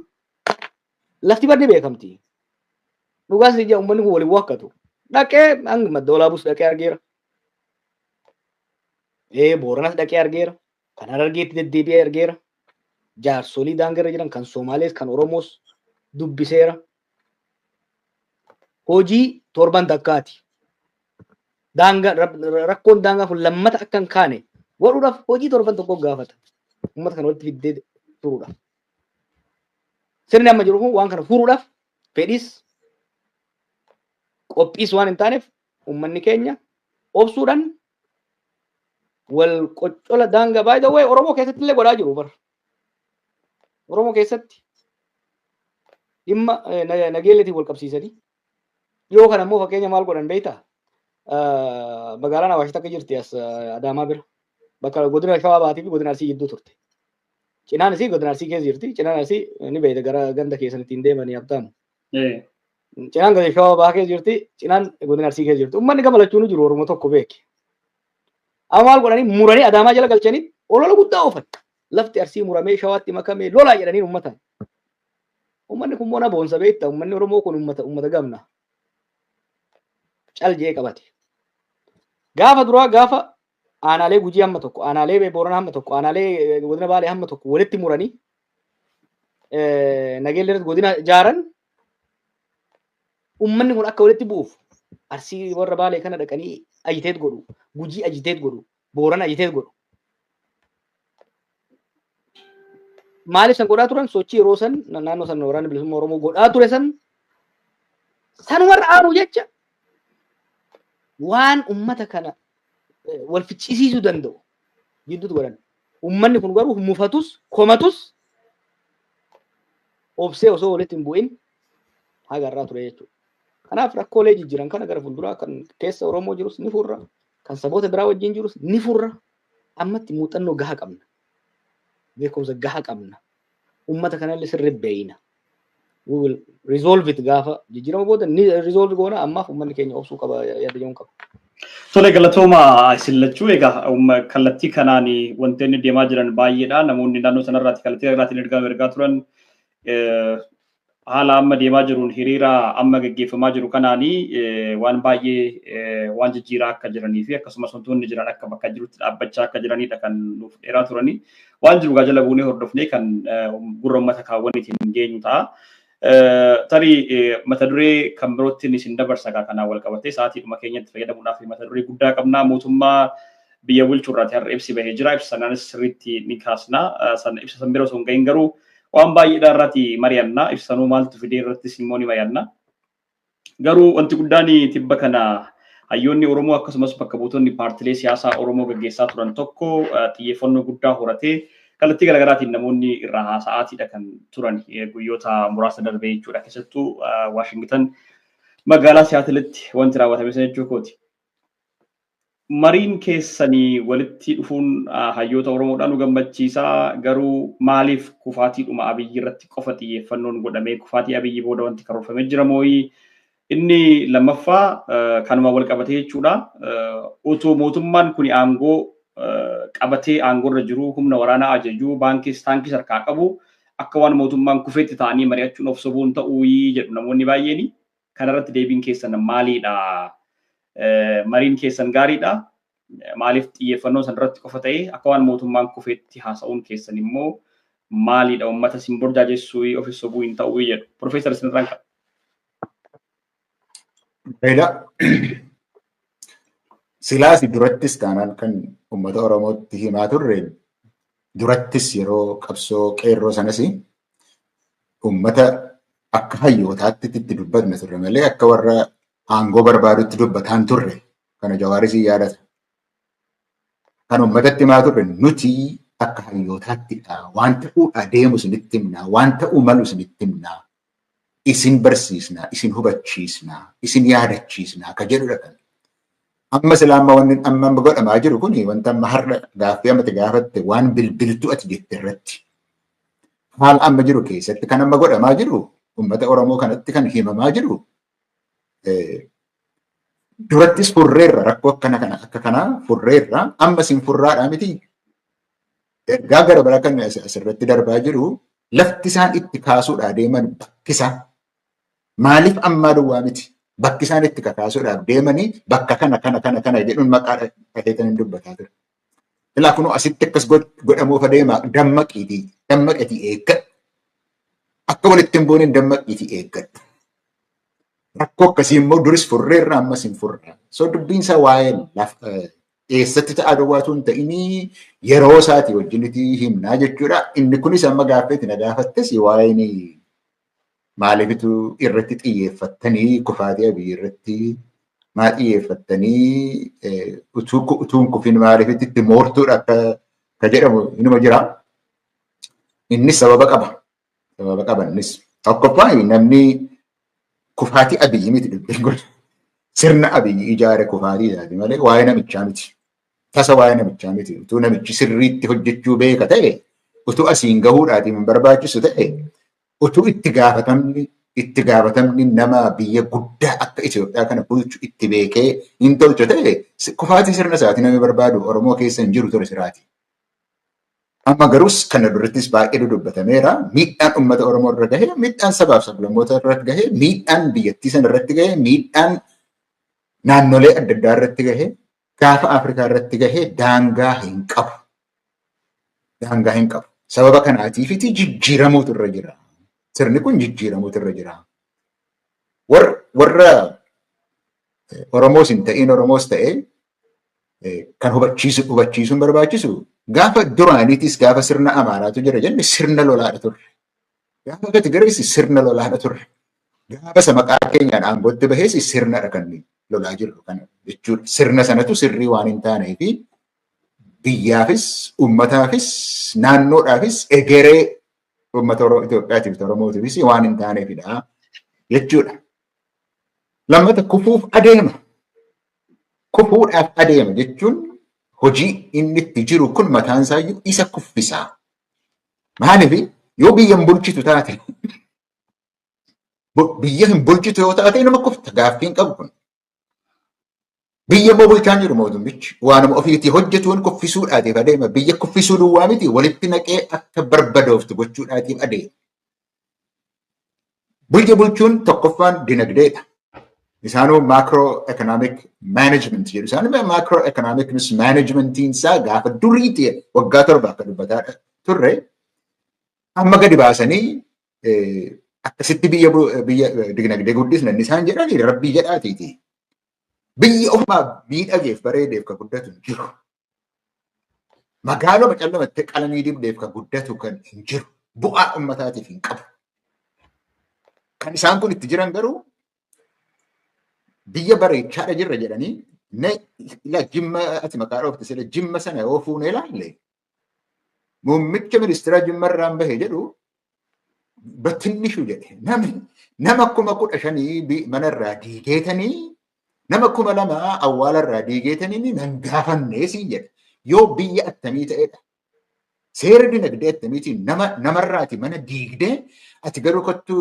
lafti badni beekamti. Dhugaas ija uummanni kun waliin wakkatu. Dhaqee hanga madda olaabus dhaqee argeera. Booranas dhaqee argeera. Kan Harargeetti deddeebi'ee argeera. Jaarsolii daangarra jiran kan Somaalees kan Oromoos dubbiseera. Hojii torban takkaati. Rakkoon daangaa kun lammata akka hin kaane godhuudhaaf hojii torban tokko gaafata. Uummata kana walitti fiddee turuudhaaf. Sirni amma jiru kun waan kana furuudhaaf fedhis qophiis waan hin taaneef uummanni keenya obsuudhaan wal qoccola daangaa by the way Oromoo keessatti illee godhaa jiru bara. Oromoo keessatti dhimma nageelleetiin wal qabsiisanii yoo kana immoo fakkeenya maal godhan beektaa? Magaalaan Awaash takka jirti as Adaamaa bira. Bakka godina Shawaa Baatii fi godina Arsii gidduu turte. Cinaan isii godina Arsii keessa jirti. Cinaan Arsii ni beekta gara ganda keessan ittiin deemanii abtaamu. Cinaan godina Shawaa Baa keessa jirti. Cinaan godina Arsii keessa jirti. Uummanni gama lachuun jiru Oromoo tokko beeki. Amma maal godhanii muranii Adaamaa jala galchanii olola guddaa oofan. Lafti Arsii muramee Shawaatti makamee lolaa jedhanii uummataan. Uummanni kun moona boonsa beekta. Uummanni Oromoo kun uummata gamna. Caljee qabate. Gaafa duraa gaafa aanaalee Gujii hamma tokko, aanaalee Booranaa hamma tokko, aanaalee godina Baalee hamma tokko walitti muranii nageellee godina ijaaran uummanni kun akka walitti bu'uuf Arsii warra Baalee kana dhaqanii ajiteet godhu, Gujii ajiteet godhu, Boorana ajiteet godhu. Maaliif san godhaa turan sochii yeroo san naannoo san waraanni bilisummaa Oromoo godhaa ture san sanumarra aanu jecha waan ummata kana wal ficcisiisuu danda'u gidduutti godhan. Uummanni kun garuu mufatus komatus obsee osoo walitti hin bu'in hagarraa ture jechuudha. Kanaaf rakkoolee jijjiiran kana gara fuulduraa kan keessa Oromoo jirus ni furra, kan saboota biraa wajjin jirus ni furra. Ammatti muuxannoo gahaa qabna. Beekumsa gahaa qabna. Uummata kanallee sirrii beeyna. We will resolve it gaafa jijjiirama booda ni resolve goona ammaaf uummanni keenya obsuu qaba yaada jedhuun qaba. Tole galatooma sillachuu egaa kallattii kanaan wantoonni deemaa jiran baay'eedha. Namoonni naannoo sanarraatti kallattii irraatiin ergaa turan haala amma deemaa jiruun hiriira amma gaggeeffamaa jiru kanaanii waan baay'ee waan jijjiiraa akka jiranii fi akkasumas wantoonni jiran akka bakka jirutti dhaabbachaa akka jiranidha kan nuuf dheeraa turanii. Waan jiru jala buunee hordofnee kan gurra uummata kaawwaniitiin geenyu ta'a. Tarii mata duree kan birootti isin dabarsa kanaan wal qabatee sa'aatiidhuma keenyatti fayyadamuudhaaf mata duree guddaa qabna. Mootummaa biyya bulchuurraati har'a ibsi bahee jira. Ibsa sanaanis sirriitti ni kaasna. Ibsa san bira osoo hin gahin garuu waan baay'eedha irratti mari'anna. Ibsa sanuu maaltu fidee irrattis immoo ni mari'anna. Garuu wanti guddaan tibba kana hayyoonni Oromoo akkasumas bakka buutonni paartilee siyaasaa Oromoo gaggeessaa turan tokko xiyyeeffannoo guddaa horatee kallattii garaagaraatiin namoonni irraa haasa'aatiidha kan turan guyyoota muraasa darbee jechuudha. Keessattuu Waashingtan magaalaa Siyaatilitti wanti raawwatame sana jechuu kooti. Mariin keessanii walitti dhufuun hayyoota Oromoodhaan nu gammachiisaa garuu maaliif kufaatiidhuma Abiyyi irratti qofa xiyyeeffannoon godhamee kufaatii Abiyyi booda wanti karoorfamee jira moo'ii inni lammaffaa kanuma wal qabatee jechuudha. Otoo mootummaan kun aangoo qabatee aangorra jiru humna waraanaa ajajuu baankis taankis harkaa qabu akka waan mootummaan kufeetti ta'anii mari'achuun of sobuun ta'uu jedhu namoonni baay'een. Kanarratti deebiin keessan maalidha? Mariin keessan gaariidha. Maaliif xiyyeeffannoo sanarratti qofa ta'ee akka waan mootummaan kufeetti haasa'uun keessan immoo maalidha? Uummata sin burjaajessuu of sobuu hin ta'uu jedhu. Profeesar Sinirraan qaba. Silaas durattis taanaan kan uummata Oromootti himaa turre durattis yeroo qabsoo qeerroo sanas uummata akka hayyootaatti itti dubbatna turre malee akka warra aangoo barbaadutti dubbataan turre kana Jawaaris yaadata. Kan uummatatti himaa turre nuti akka hayyootaatti waan ta'uu adeemu isinitti himnaa, waan ta'uu malu isinitti himnaa, isin barsiisnaa, isin hubachiisnaa, isin yaadachiisnaa ka jedhudha kan. Amma silaamma wanni amma godhamaa jiru kun wanta amma har'a gaaffii ammatti gaafatte waan bilbiltuu ati jette irratti. Haala amma jiru keessatti kan amma godhamaa jiru uummata Oromoo kanatti kan himamaa jiru durattis furreerra rakkoo akka kanaa furreerra amma sin furraadhaa miti. Ergaa gara bara kan asirratti darbaa jiru lafti isaan itti kaasuudhaa deeman bakkisaa maaliif ammaa duwwaa miti bakki isaan itti kakaasuudhaaf deemanii bakka kana jedhuun maqaa dhaheetanii dubbataa ture. Ilaa kunoo asitti akkas godhamuuf adeemaa dammaqeetii eeggadhu. Akka walitti hin buunin dammaqiitii eeggadhu. Rakkoo akkasii immoo duris furreerra ammas hin furraa. So dubbiinsa waa'ee eessatti ta'a duwwaatu hin ta'inii yeroo isaatii wajjinitii himnaa jechuudha. Inni kunis amma gaaffeetti na gaafattes waa'een maaliifitu irratti xiyyeeffattanii kufaatii Abiyyi irratti maa xiyyeeffattanii utuun kufin maaliifitti itti moortuudha akka jedhamu inuma jira. Innis sababa qaba. Sababa qaba innis. Tokkoffaa namni kufaatii Abiyyi miti dubbiin kun. Sirna Abiyyi ijaare kufaatii isaati malee waa'ee namichaa miti. Tasa waa'ee namichaa miti. Utuu namichi sirriitti hojjechuu beeka ta'e, utuu asiin gahuudhaatiin hin barbaachisu ta'e, utuu itti gaafatamni nama biyya guddaa akka Itoophiyaa kana bulchu itti beekee hin tolchu ta'e, kufaatii sirna isaatii namni barbaadu Oromoo keessa hin jiru ture siraati. Amma garuus kana durattis baay'ee dubbatameera. Miidhaan uummata Oromoo irra gahee, miidhaan sabaaf sablammoota irratti gahee, miidhaan biyyattii sana irratti gahee, miidhaan naannolee adda addaa irratti gahee, gaafa Afrikaa irratti gahee daangaa hin qabu. Daangaa hin qabu. Sababa kanaatiifiti jijjiiramuutu irra jira. Sirni kun jijjiiramuutu irra jira. Warra Oromoos hin ta'in Oromoos ta'ee kan hubachiisuun barbaachisu gaafa duraaniitis gaafa sirna Amaaraatu jira jenne sirna lolaadha turre. Gaafa gati gareessi sirna lolaadha turre. Gaafa isa maqaa keenyaan aangootti baheessi sirnadha kan lolaa jirru kana jechuudha. Sirna sanatu sirrii waan hin taanee fi biyyaafis, uummataafis, naannoodhaafis egeree uummata Itoophiyaatiif Oromootiifis waan hin taaneefidha jechuudha. Lammata kufuuf adeema. Kufuudhaaf adeema jechuun hojii inni itti jiru kun mataan isaayyuu isa kuffisaa. Maaliif yoo biyya hin bulchitu taate biyya hin bulchitu yoo taate nama kufta gaaffii hin qabu kun. Biyya immoo bulchaan jiru mootummichi waanuma ofiitii hojjetuun kuffisuudhaatiif adeema. Biyya kuffisuu duwwaa miti walitti naqee akka barbadooftu gochuudhaatiif adeema. Biyya bulchuun tokkoffaan dinagdeedha. Isaanuu macro economic management jedhu. Isaanuu macro economic managementiin isaa gaafa duriiti waggaa 7 akka dubbataa turre amma gadi baasanii akkasitti biyya dinagdee guddisna inni isaan jedhanii rabbii jedhaatiiti. Biyya ofumaa miidhageef bareedeef kan guddatu hin jiru. Magaaluma callamatti qalamii dibdeef kan guddatu kan hin jiru. Bu'aa uummataatiif hin qabu. Kan isaan kun itti jiran garuu biyya bareechaadha jirra jedhanii jimma ati maqaa dhoofte sila jimma sana yoo fuunee ilaalle muummicha ministeera jimma irraan bahee jedhu battinnishu jedhe nama 15,000 mana irraa diigeetanii nama 2,000 awwaala irraa diigeetanii nan gaafannee siin jedhe yoo biyya attamii ta'edha. Seera dinagdee attamiitiin namarraati mana diigdee ati garuu kottu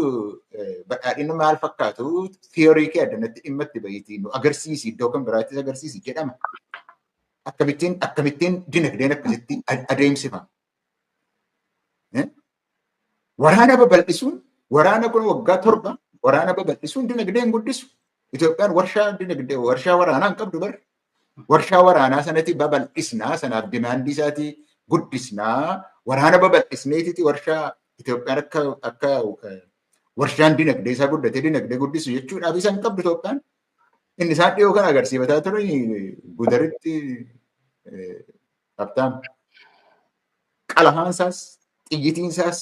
badhaadhina maal fakkaatu tiyoorii kee addanatti dhimma itti bahiitii nu agarsiisi iddoo kan biraattis agarsiisi jedhama. Akkamittiin dinagdeen akkasitti adeemsifama. Waraana babal'isuun waraana kun waggaa 7 waraana babal'isuun dinagdeen guddisu. Itoophiyaan warshaa waraanaa hin qabdu bar. Warshaa waraanaa sanatti babal'isnaa sanaaf dimaandii isaatii guddisnaa waraana babal'isneetiti warshaa Itoophiyaan akka warshaan dinagdee isaa guddatee dinagdee guddisu jechuudhaaf isaan qabdu Itoophiyaan. Inni isaan dhiyoo kan agarsiifataa ture gudaritti qabtaan qalahaansaas xiyyitiinsaas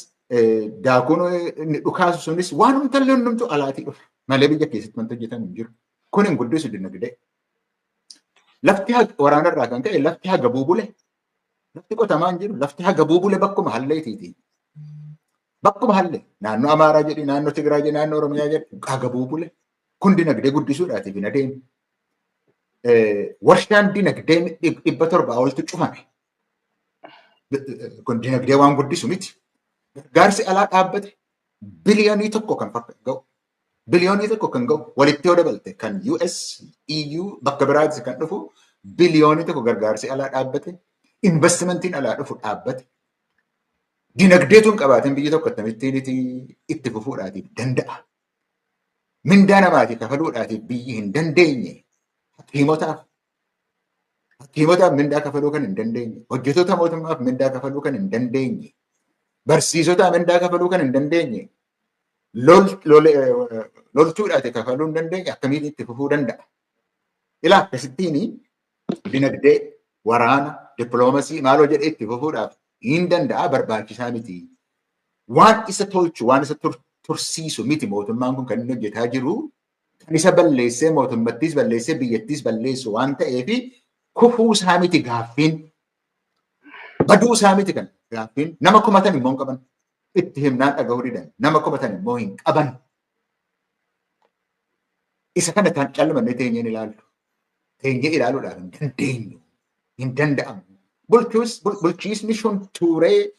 daakuun inni dhukaasu sunis waan humtallee hundumtu alaatii dhufe malee biyya keessatti wanta hojjetan hin jiru. Kun hin guddisu dinagdee. Lafti waraana irraa kan ka'e lafti haga buubule. Lafti qotamaa hin jiru. Lafti haga buubule bakkuma halleetiiti. Bakkuma halle naannoo Amaaraa jedhi, naannoo Tigraay jedhi, naannoo Oromiyaa jedhi qaagabuu bule. Kun dinagdee guddisuudhaatiif hin adeemu. Warshaan dinagdee 700 oltu cufame. Kun dinagdee waan guddisu miti. Gargaarsi alaa dhaabbate biliyoonii tokko kan ga'u. Biliyoonii tokko kan ga'u walitti yoo dabalte kan US, EU bakka biraatti kan dhufu biliyoonii tokko gargaarsi alaa dhaabbate. Investimentiin alaa dhufu dhaabbate. Dinagdeetuun qabaatiin biyyi tokko akkamittiin itti fufuudhaatiif danda'a. Mindaa namaatiif kafaluudhaatiif biyyi hin dandeenye. Hakiimotaaf mindaa kafaluu kan hin dandeenye. Hojjettoota mootummaaf mindaa kafaluu kan hin dandeenye. Barsiisotaaf mindaa kafaluu kan hin dandeenye. Loltuudhaatiif kafaluu hin dandeenye. Akkamiin itti fufuu danda'a? Ilaa akkasittiin dinagdee, waraana, dippiloomasii maaloo jedhee itti fufuudhaaf hin danda'a barbaachisaa miti. Waan isa tolchu, waan isa tursiisu miti mootummaan kun kan inni hojjetaa jiru. Kan isa balleessee mootummattis balleessee biyyattis balleessu waan ta'eef kufuu isaa miti gaaffiin. Baduu isaa miti kan gaaffiin. Nama kumatan immoo hin qaban. Itti himnaan dhagahuu didan. Nama kumatan immoo hin qaban. Isa kana kan calmanne teenyeen ilaallu. Teenyee ilaaluudhaaf hin dandeenyu. Hin danda'amu. Bulchiisni sun tuuree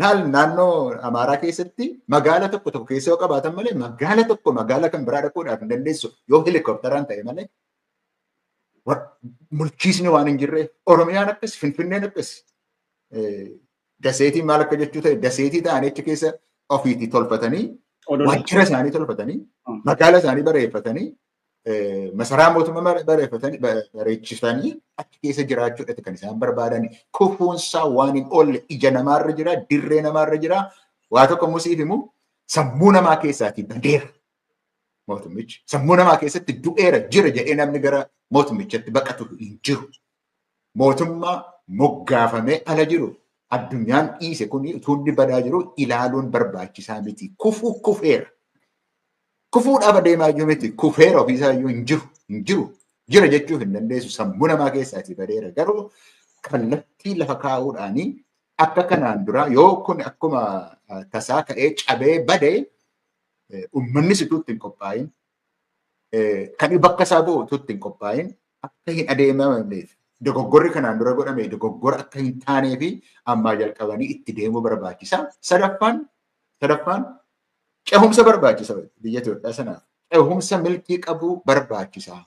naannoo Amaaraa keessatti magaala tokko keessa yoo qabaatan malee magaala kan biraa dhaquudhaaf hin dandeessu yoo helikopteraan ta'e malee. Bulchiisni waan hin jirreef Oromiyaan akkas, Finfinneen akkas. Daseetiin maal akka jechuu ta'e daseetii ta'anii achi keessa ofiitii tolfatanii waajjira isaanii tolfatanii magaala isaanii bareeffatanii masaraa mootummaa bareechisanii achi keessa jiraachuudhaaf kan isaan barbaadan. Kufuunsaa waan hin oolle ija namaarra jira, dirree namaarra jira. Waa tokko musiif himu sammuu namaa keessaatii badeera mootummichi. Sammuu namaa keessatti du'eera jira jedhee namni gara mootummichatti baqatu hin jiru. Mootummaa moggaafamee ala jiru addunyaan dhiise kun utuunni badaa jiru ilaaluun barbaachisaa miti. Kufeera. Kufuudhaaf adeemaa jiru miti. Kufeera ofiisaa iyyuu hin jiru. Jira jechuuf hin dandeessu. Sammuu namaa keessaatii badeera. Garuu kallattii lafa kaa'uudhaanii akka kanaan dura yoo kun akkuma tasaa ka'ee cabee badee uummanni situutti hin qophaa'in. Kan bakka isaa bu'u tuutti hin qophaa'in. Akka hin adeemamneef dogoggorri kanaan dura godhame dogoggora akka hin taanee fi ammaa jalqabanii itti deemuu barbaachisaa. Sadaffaan cehumsa barbaachisa biyya Itoophiyaa sanaaf. Cehumsa milkii qabuu barbaachisaa.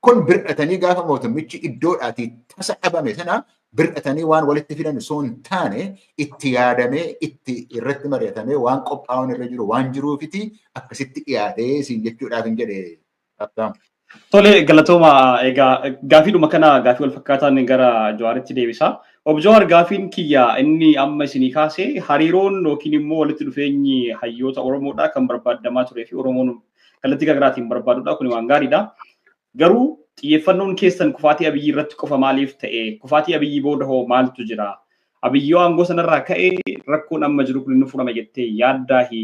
Kun bir'atanii gaafa mootummichi iddoodhaatii tasa dhabame sana bir'atanii waan walitti fidan osoo hin taane itti yaadamee itti irratti mari'atamee waan qophaa'uun irra jiru waan jiruufiti akkasitti dhiyaatee siin jechuudhaaf hin jedhe qabxaamu. Tole galatooma egaa gaafiidhuma kana gaafii wal fakkaataan gara Jawaaritti deebisa. Obbo Jawaar gaafiin kiyya inni amma isinii kaasee hariiroon yookiin immoo walitti dhufeenyi hayyoota Oromoodhaa kan barbaadamaa turee fi Oromoon kallattii garaagaraatiin barbaadudha. Kun waan gaariidha. Garuu xiyyeeffannoon keessan kufaatii Abiyyi irratti qofa maaliif ta'e? Kufaatii Abiyyi booda hoo maaltu jira? Abiyyi aangoo sanarraa ka'ee rakkoon amma jiru kun inni furama jettee yaaddaahi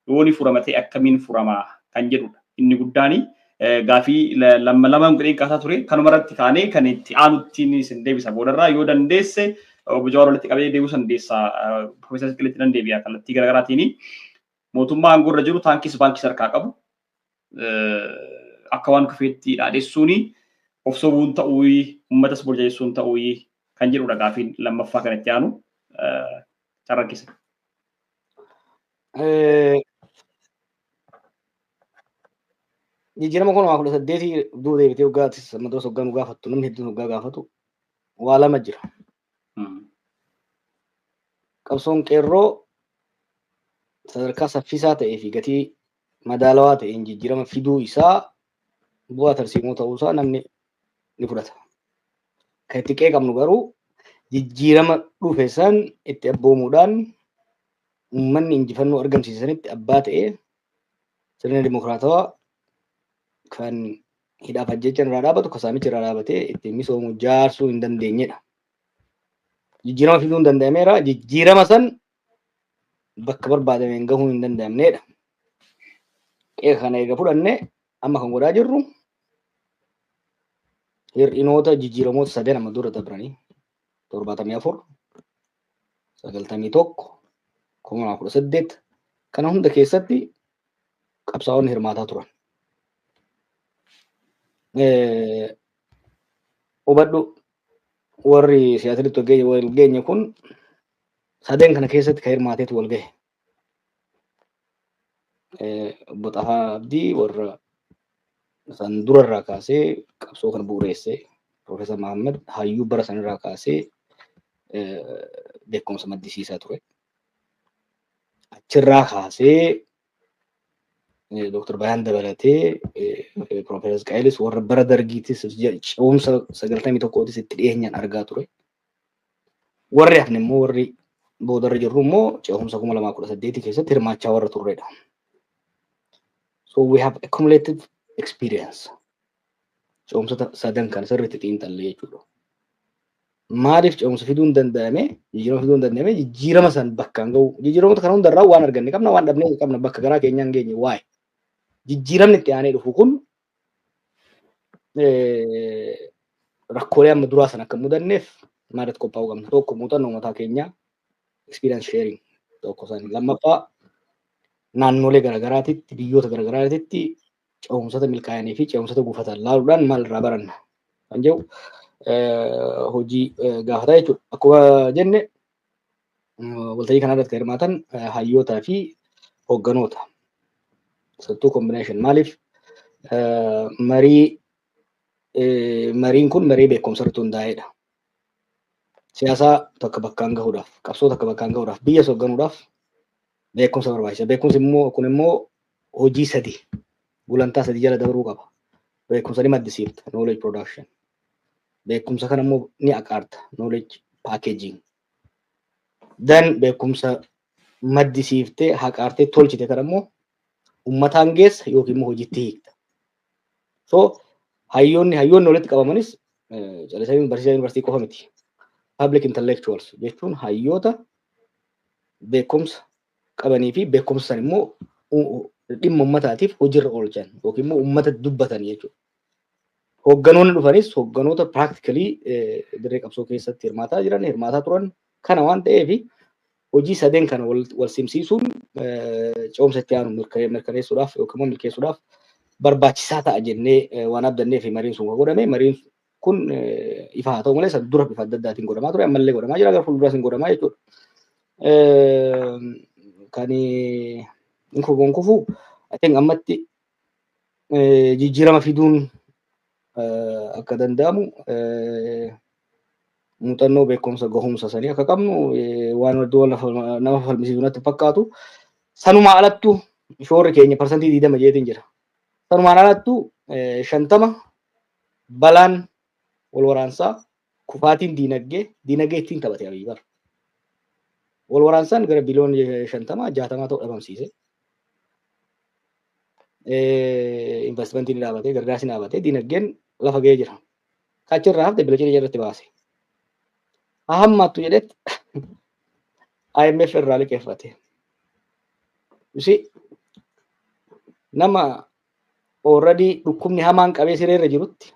yooni furamatee akkamiin furama kan jedhudha. Inni guddaani. Gaafii lamaan gudheen kaasaa ture kanuma irratti kaanee kan itti aanuttiin isin deebisa boodarraa yoo dandeesse Obbo Jawaar walitti qabee deebisuu dandeessa Profeesar Siqilitti nan deebi'a kallattii garaagaraatiin mootummaa aangoo irra jiru taankis baankis harkaa qabu akka waan kufeetti dhaadheessuuni of sobuun ta'uu uummatas burjajeessuun ta'uu kan jedhudha gaafiin lammaffaa kan itti aanu carraqqisa. Jijjiirama kun waa 18 duu deebitee waggaatti maddoo hoggaa nu gaafattu namni hedduun hoggaa gaafatu waa lama jira. Qabsoon qeerroo sadarkaa saffisaa ta'ee fi gatii madaalawaa ta'een jijjiirama fiduu isaa bu'aa tarsiimoo ta'uusaa namni ni fudhata. Kan itti qeeqamnu garuu jijjiirama dhufe san itti abboomuudhaan uummanni injifannoo argamsiisanitti abbaa ta'ee sirna dimokiraatawaa kan hidhaaf ajjechaan irraa dhaabatu kasaamichi irraa dhaabatee ittiin misoomu jaarsuu hin dandeenyedha. Jijjiirama fiduu hin danda'ameera. Jijjiirama san bakka barbaadameen gahuu hin danda'amnedha. Qeeqa kana eega fudhannee amma kan godhaa jirru hir'inoota jijjiiramoota sadeen amma dura dabranii 74, 91, 2018 kana hunda keessatti qabsaa'onni hirmaataa turan. Hubadhu warri siyaasatti wal geenye kun sadeen kana keessatti kan hirmaateetu wal gahe. Obbo Xafaa Abdii warra san durarraa kaasee qabsoo kana bu'uureessee Profeesar Mahammad hayyuu bara sanarraa kaasee beekumsa maddisiisaa ture. Achirraa kaasee Dr. Bayaan dabalatee Profeesar Qaayilis warra bara dargiitis ce'umsa 91tis itti dhiyeenyaan argaa ture. Warri hafne immoo warri boodarra jirru immoo ce'umsa 2018 keessatti hirmaachaa warra turredha. So we have accumulated experience. Ce'umsa sadan kan sirriitti xiinxallee jechuudha. Maaliif ce'umsa fiduun danda'ame? Jijjiirama fiduun danda'ame jijjiirama san bakkaan gahu. Jijjiiramoota kana hundarraa waan arganne qabna, waan dhabnee qabna, bakka garaa keenyaan geenye waa'ee. Jijjiiramni itti aanee dhufu kun rakkoolee amma duraa sana akka mudanneef maaliif qophaa'uu qabna? Tokko muuxannoo mataa keenyaa experience sharing tokko isaanii. Lammaffaa naannolee garaagaraatitti biyyoota garaagaraatitti ce'umsota milkaa'anii fi ce'umsota gufatan laaluudhaan maal irraa baranna kan jedhu hojii gaafataa jechuudha. Akkuma jenne waltajjii kana irratti kan hirmaatan hayyootaa fi hoogganoota. Sattuu combination maaliif mariin kun marii beekumsa irratti hundaa'edha. Siyaasaa tokko bakkaan gahuudhaaf, qabsoo tokko bakkaan gahuudhaaf, biyya hoogganuudhaaf beekumsa barbaachisa. Beekumsi kun immoo hojii sadi, gulantaa sadi jala dabruu qaba. Beekumsa ni maddisiifta, knowledge production. Beekumsa kana immoo ni aqaarta, knowledge packaging. Then beekumsa maddisiiftee haqaartee tolchite kana immoo uummataan geessa yookiin immoo hojiitti hiikta. So hayyoonni walitti qabamanis calasaa barsiisaa yuunivarsiitii qofa miti. Public intellectuals jechuun hayyoota beekumsa qabanii fi beekumsa san immoo dhimma uummataatiif hojiirra oolchan yookiin immoo uummata dubbatan jechuudha. Hoogganoonni dhufanis hoogganoota practically dirree qabsoo keessatti hirmaataa turan kana waan ta'eef hojii sadeen kana wal simsiisuun ce'umsa itti aanu mirkaneessuudhaaf yookiin milkeessuudhaaf barbaachisaa ta'a jennee waan abdannee fi mariin sun godhame. Mariin kun ifa haa ta'u malee san dura bifa adda addaatiin godhamaa ture, ammallee godhamaa jira, gara fuulduraas hin godhamaa jechuudha. Kan inni kufu ammatti jijjiirama fiduun akka danda'amu muuxannoo beekumsa gahumsa sanii akka qabnu waan nama falmisiisu natti fakkaatu. Sanumaa alattu shoorri keenya parsantii 20 jeetiin jira. Sanumaan alattu 50 balaan wal waraansaa kufaatiin diinagdee ittiin taphate Abiyyi bara. Wal waraansaan gara biliyoon 50 60 ta'u dhabamsiise. Investimentiin ni dhaabatee, gargaarsi ni dhaabatee, diinagdeen lafa ga'ee jira. Kachirraa hafte bilachii irratti baase. Hammaattu jedhetti IMF irraa liqeeffate. Nama already dhukkubni hamaan qabee sireerra jirutti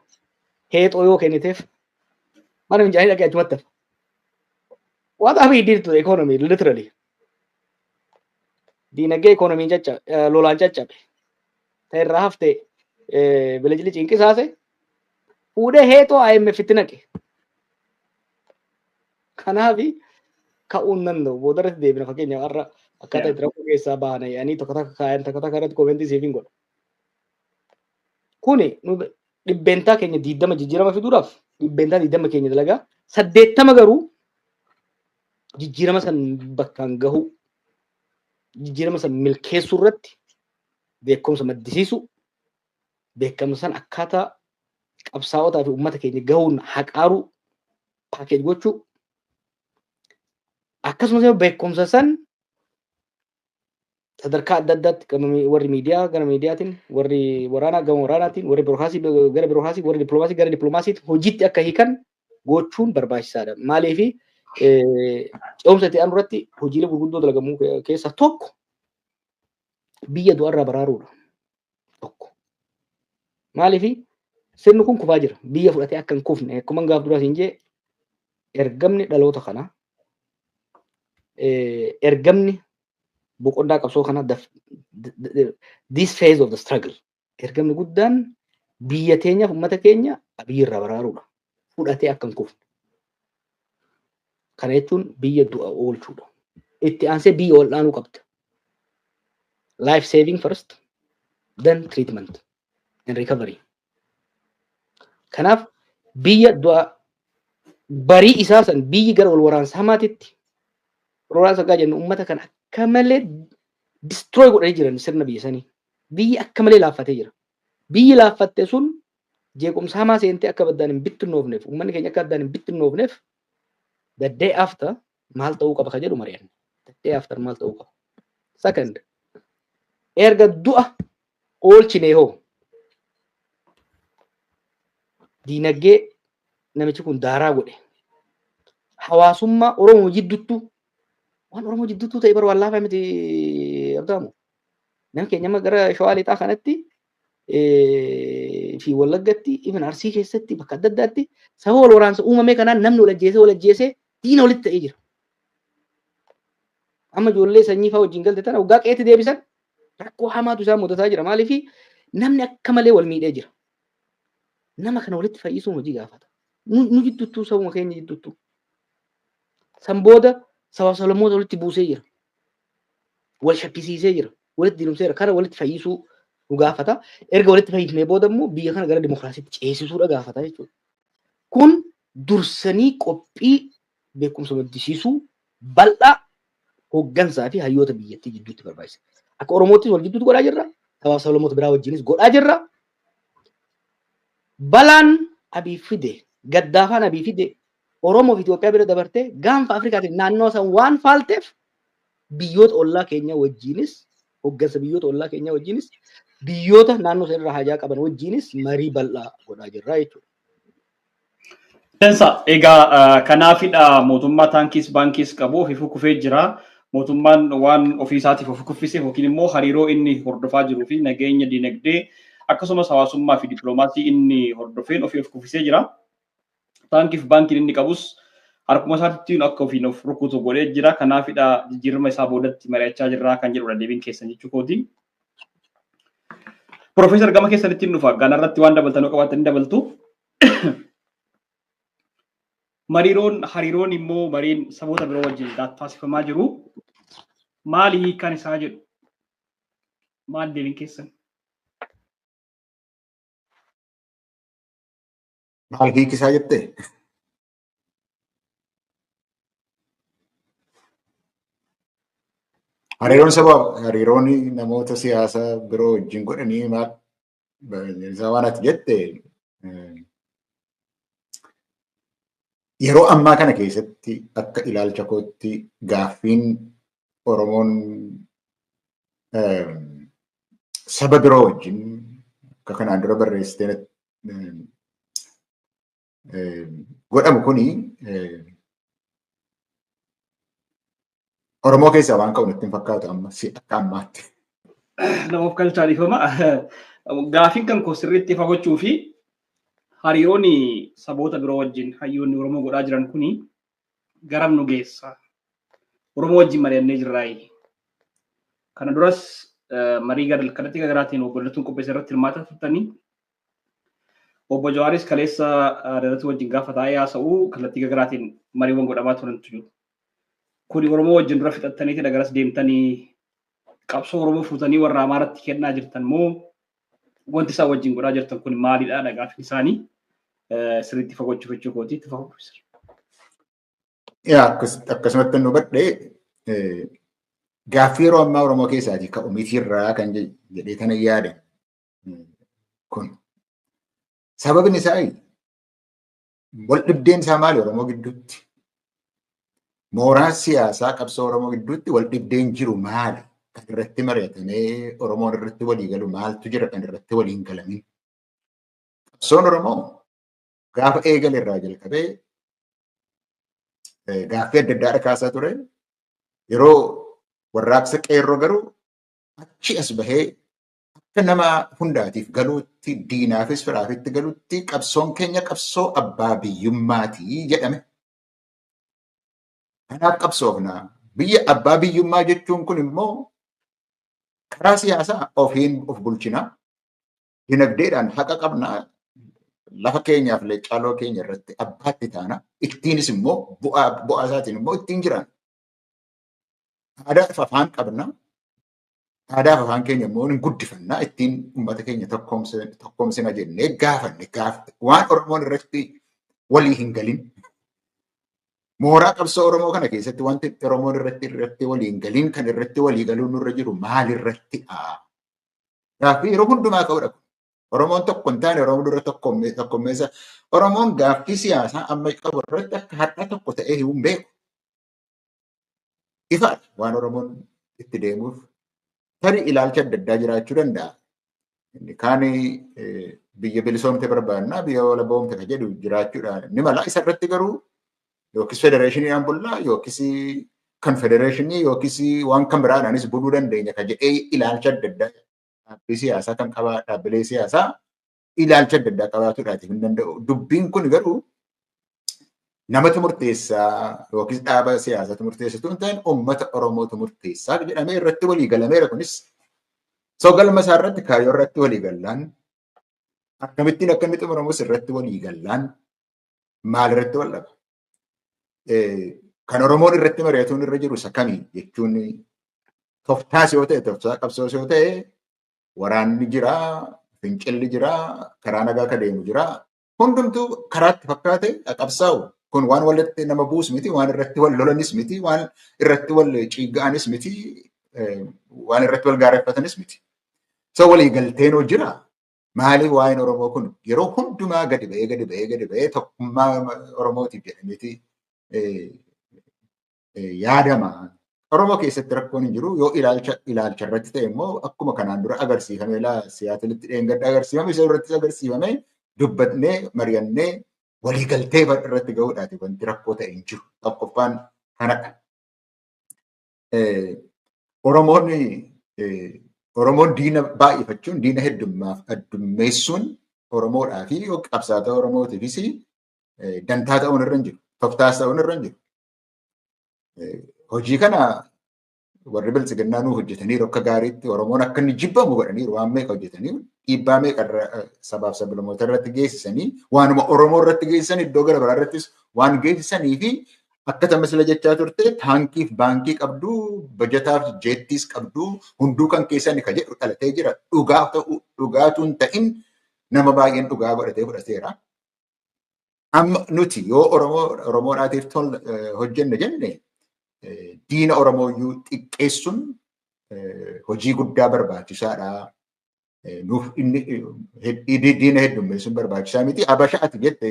heexoo yoo kenniteef mana fincaanii dhaqee achumatti hafa. What have we did to the economy literally? Diinagdee economy lolaan caccabe. Ta'irraa hafte bilachii cinqisaase fuudhee heexoo IMF itti naqe. Kanaaf ka'uun danda'u boodarratti deebina fakkeenyaaf har'a akkaataa itti rakkoo keessaa bahan yaanii tokko kaayan tokko irratti koomeentii siif hin godha. Kuni dhibbeentaa keenya 20 jijjiirama fiduudhaaf dhibbeentaa 20 keenya dalagaa 80 garuu jijjiirama san bakkaan gahu jijjiirama san milkeessuu irratti beekumsa maddisiisu beekumsa san akkaataa qabsaa'otaa fi uummata keenya gahuun haqaaruu paakeej gochuu akkasumas beekumsa san sadarkaa adda addaatti warri miidiyaa gara miidiyaatiin warri waraanaa gama waraanaatiin warri birookiraasii gara birookiraasii warri dippiloomaasii gara dippiloomaasiitti hojiitti akka hiikan gochuun barbaachisaadha. Maaliif ce'umsa itti aanu irratti hojiilee gurguddoo dalagamuu keessaa tokko biyya du'arraa baraaruudha. Tokko maaliif sirni kun kufaa jira biyya fudhatee akka hin kufne akkuma gaaf duraa siin jee ergamni dhaloota kana ergamni boqonnaa qabsoo kana this phase of the struggle ergamni guddaan biyya teenyaaf uummata keenya abiyyirraa baraaruudha. Fudhatee akka hin kufne. Kana jechuun biyya du'a oolchuudha. Itti aansee biyya ol dhaanuu qabda. Life saving first, then treatment and recovery. Kanaaf biyya du'a barii isaa san biyyi gara wal waraansa hamaatitti waraansa gaa jennu uummata kana akka malee destroy godhanii jiran sirna biyya sanii. Biyyi akka malee laaffatee jira. Biyyi laaffatte sun jeequmsa hamaa seentee akka baddaan hin bittinnoofneef uummanni keenya akka addaan hin bittinnoofneef the day after maal ta'uu qaba ka jedhu mari'anne. The day after maal ta'uu qaba. Second, erga du'a oolchine hoo diinagdee namichi kun daaraa godhe. Hawaasummaa Oromoo jidduttuu waan Oromoo jidduttuu ta'e bara waan laafaa miti argamu. Namni keenya gara Shawaa Lixaa kanatti fi Wallaggatti even Arsii keessatti bakka adda addaatti sababa wal waraansa uumamee kanaan namni wal ajjeesee diina walitti ta'ee jira. Amma ijoollee sanyii fa'aa wajjin galte tana waggaa qeetti deebisan rakkoo hamaatu isaan mudataa jira. Maaliif namni akka malee wal miidhee jira. Nama kana walitti fayyisuun hojii gaafata. Nu jidduttuu sabuma keenya jidduttuu. San booda sabaa Solomoota walitti buusee jira. Wal shakkisiisee jira. Walitti diinumseera. Kana walitti fayyisuu nu gaafata. Erga walitti fayyisnee booda immoo biyya kana gara dimokiraasiitti ceesisuudha gaafata jechuudha. Kun dursanii qophii beekumsa maddisiisuu bal'aa hooggansaa fi hayyoota biyyattii jidduutti barbaachisa. Akka Oromoottis wal jidduutti godhaa jirra. Sabaa Solomoota biraa wajjinis godhaa jirra. Balaan Abiy fide, Gaddaafaan Abiy fide, Oromoo fi Itoophiyaa bira dabartee gaanfa Afrikaatiin naannoo san waan faalteef biyyoota ollaa keenya wajjinis hooggansa biyyoota ollaa keenya wajjinis biyyoota naannoo san irraa hajaa qaban wajjinis marii bal'aa godhaa jirra jechuudha. Egaa kanaafidha mootummaa taankiis baankiis qabu ofii kufee jira. Mootummaan waan ofii isaatiif of kuffiseef yookiin immoo hariiroo inni hordofaa jiruu fi nageenya dinagdee akkasumas hawaasummaa fi dippiloomaasii inni hordofeen ofii of kuffisee jira. Taankiif baankiin inni qabus harkuma isaatti akka ofiin of rukutu godhee jira. Kanaafidha jijjiirama isaa boodatti mari'achaa jirra kan jedhudha deebiin keessan jechuu kooti. Profeesar gama keessanitti dhufa ganarratti waan dabaltanoo qabaatanii dabaltu. Hariiroon immoo mariin saboota biroo wajjin taasifamaa jiru. Maali hiikaan isaa jedhu? Maal deebiin keessan? Maal hiikisaa jettee? Hariiroon namoota siyaasaa biroo wajjin godhanii maal isaa waan ati jette yeroo ammaa kana keessatti akka ilaalcha kootti gaaffiin Oromoon saba biroo wajjin akka kanaan dura barreessitee godhamu kuni Oromoo keessaa waan qabu natti hin fakkaatu amma akka ammaatti. Nama of galchaa dhiifama. Gaaffiin kan koo sirriitti fagachuu fi hariiroon saboota biroo wajjin hayyoonni Oromoo godhaa jiran kuni garam nu geessa. Oromoo wajjin mari'annee jirraayi. Kana duras marii kallattii garaagaraatiin obboleettiin qopheessa irratti hirmaata turtanii. Obbo Jawaaris kaleessa dadatu wajjin gaafa taa'ee haasa'u kallattii garaagaraatiin mariiwwan godhamaa turantu jiru. Kuni Oromoo wajjin dura fixattanii garas deemtanii qabsoo Oromoo fuutanii warra Amaaraatti kennaa jirtan moo wanti isaan wajjin godhaa jirtan kun maalidha gaaffiin isaanii sirriitti fagachuu jechuu kooti itti fagachuu. Akkasumatti nu badhee gaaffii yeroo ammaa Oromoo keessaatii ka'u mitiirraa kan jedhee kana yaada kun sababni isaa wal dhibdeen isaa maali Oromoo gidduutti? Mooraan siyaasaa qabsoo Oromoo gidduutti wal dhibdeen jiru maali? Kan irratti mari'atamee Oromoon irratti walii galu maaltu jira kan irratti waliin galamin? Qabsoon Oromoo gaafa eegale irraa jalqabee gaaffii adda addaa kaasaa ture. Yeroo warraaqsa qeerroo garuu achi as bahee akka nama hundaatiif galuutti diinaafis firaafitti galuutti qabsoon keenya qabsoo abbaa biyyummaatii jedhame. Kanaaf qabsoofnaa Biyya abbaa biyyummaa jechuun kun immoo karaa siyaasaa ofiin of bulchinaa, dinagdeedhaan haqa qabnaa, lafa keenyaaf leecaaloo keenya irratti abbaatti taana, ittiinis immoo bu'aa isaatiin immoo ittiin jiran. Aadaa fi afaan qabnaa, aadaa fi afaan keenya immoo ni guddifannaa, ittiin uummata keenya tokkoomsina jennee gaafanne waan Oromoon irratti walii hin galin. Mooraa qabsoo Oromoo kana keessatti wanti Oromoon irratti walii hin galin kan irratti walii galuun nurra jiru maal irratti? Gaaffii yeroo hundumaa ka'udha. Oromoon tokko hin taane Oromoo dura tokkommeessa. Oromoon gaaffii siyaasaa amma qabu irratti akka har'a tokko ta'ee hin beeku. Ifaadha waan Oromoon itti deemuuf tarii ilaalcha adda addaa jiraachuu danda'a. Kaan biyya bilisoomte barbaannaa biyya walaboomte kan jedhu jiraachuudha. Ni mala isa irratti garuu yookiis federeeshiniidhaan bullaa yookiis konfedereeshinii yookiis waan kan biraadhaanis buluu dandeenya kan jedhee ilaalcha adda addaa dhaabbilee siyaasaa kan qabaa dhaabbilee siyaasaa ilaalcha adda addaa qabaatuudhaatiif hin danda'u. Dubbiin kun garuu namatu murteessaa yookiis dhaaba siyaasatu murteessatu hin ta'in uummata Oromootu murteessaa jedhamee irratti walii galameera kunis. Galma isaa irratti kaayyoo irratti walii gallaan akkamittiin akka inni xumuramus irratti walii gallaan maal irratti wal dhaba? Kan Oromoon irratti mari'atuun irra jiru isa kamii jechuun toftaas yoo ta'e toftaa qabsoos yoo ta'e waraanni jira, fincilli jira, karaa nagaa ka deemu jira. Hundumtuu karaatti fakkaate qabsaa'u. Kun waan walitti nama buus miti, waan irratti wal lolanis miti, waan irratti wal ciiga'anis miti, waan irratti wal gaareffatanis miti. Walii galteen jira. Maaliif waa'een Oromoo kun yeroo hundumaa gadi ba'ee tokkummaa Oromootiif jedhameeti yaadama. Oromoo keessatti rakkoon hin jiru yoo ilaalcha irratti ta'e immoo akkuma kanaan dura agarsiifame siyaatilitti dheengadda agarsiifame isa irratti agarsiifame dubbatnee mari'annee waliigaltee irratti ga'uudhaati wanti rakkoo ta'e hin jiru. Tokkoffaan kanadha. Oromoon diina baay'ifachuun diina heddummeessuun Oromoodhaa fi qabsaa'ota Oromootiifis dantaa ta'uun irra hin jiru. Toftaas ta'uun irra hin jiru. Hojii kana warri biltsiginnaa nuu hojjetaniiru akka gaariitti Oromoon akka inni jibbamu godhaniiru waan meeqa hojjetaniiru dhiibbaa meeqa sabaaf sablammoota irratti geessisanii waanuma Oromoo irratti geessisan iddoo gara biraa irrattis waan geessisanii fi akka tamasila jechaa turte taankiif baankii qabdu bajataaf jeettiis qabdu hunduu kan keessan ka jedhu dhalatee jira. Dhugaatu hin ta'in nama baay'een dhugaa godhatee fudhateera. Amma nuti yoo Oromoodhaatiif hojjenne jenne diina Oromooyyuu xiqqeessuun hojii guddaa barbaachisaadha. Nuuf diina heddummeessuun barbaachisaa miti. Abashaati jette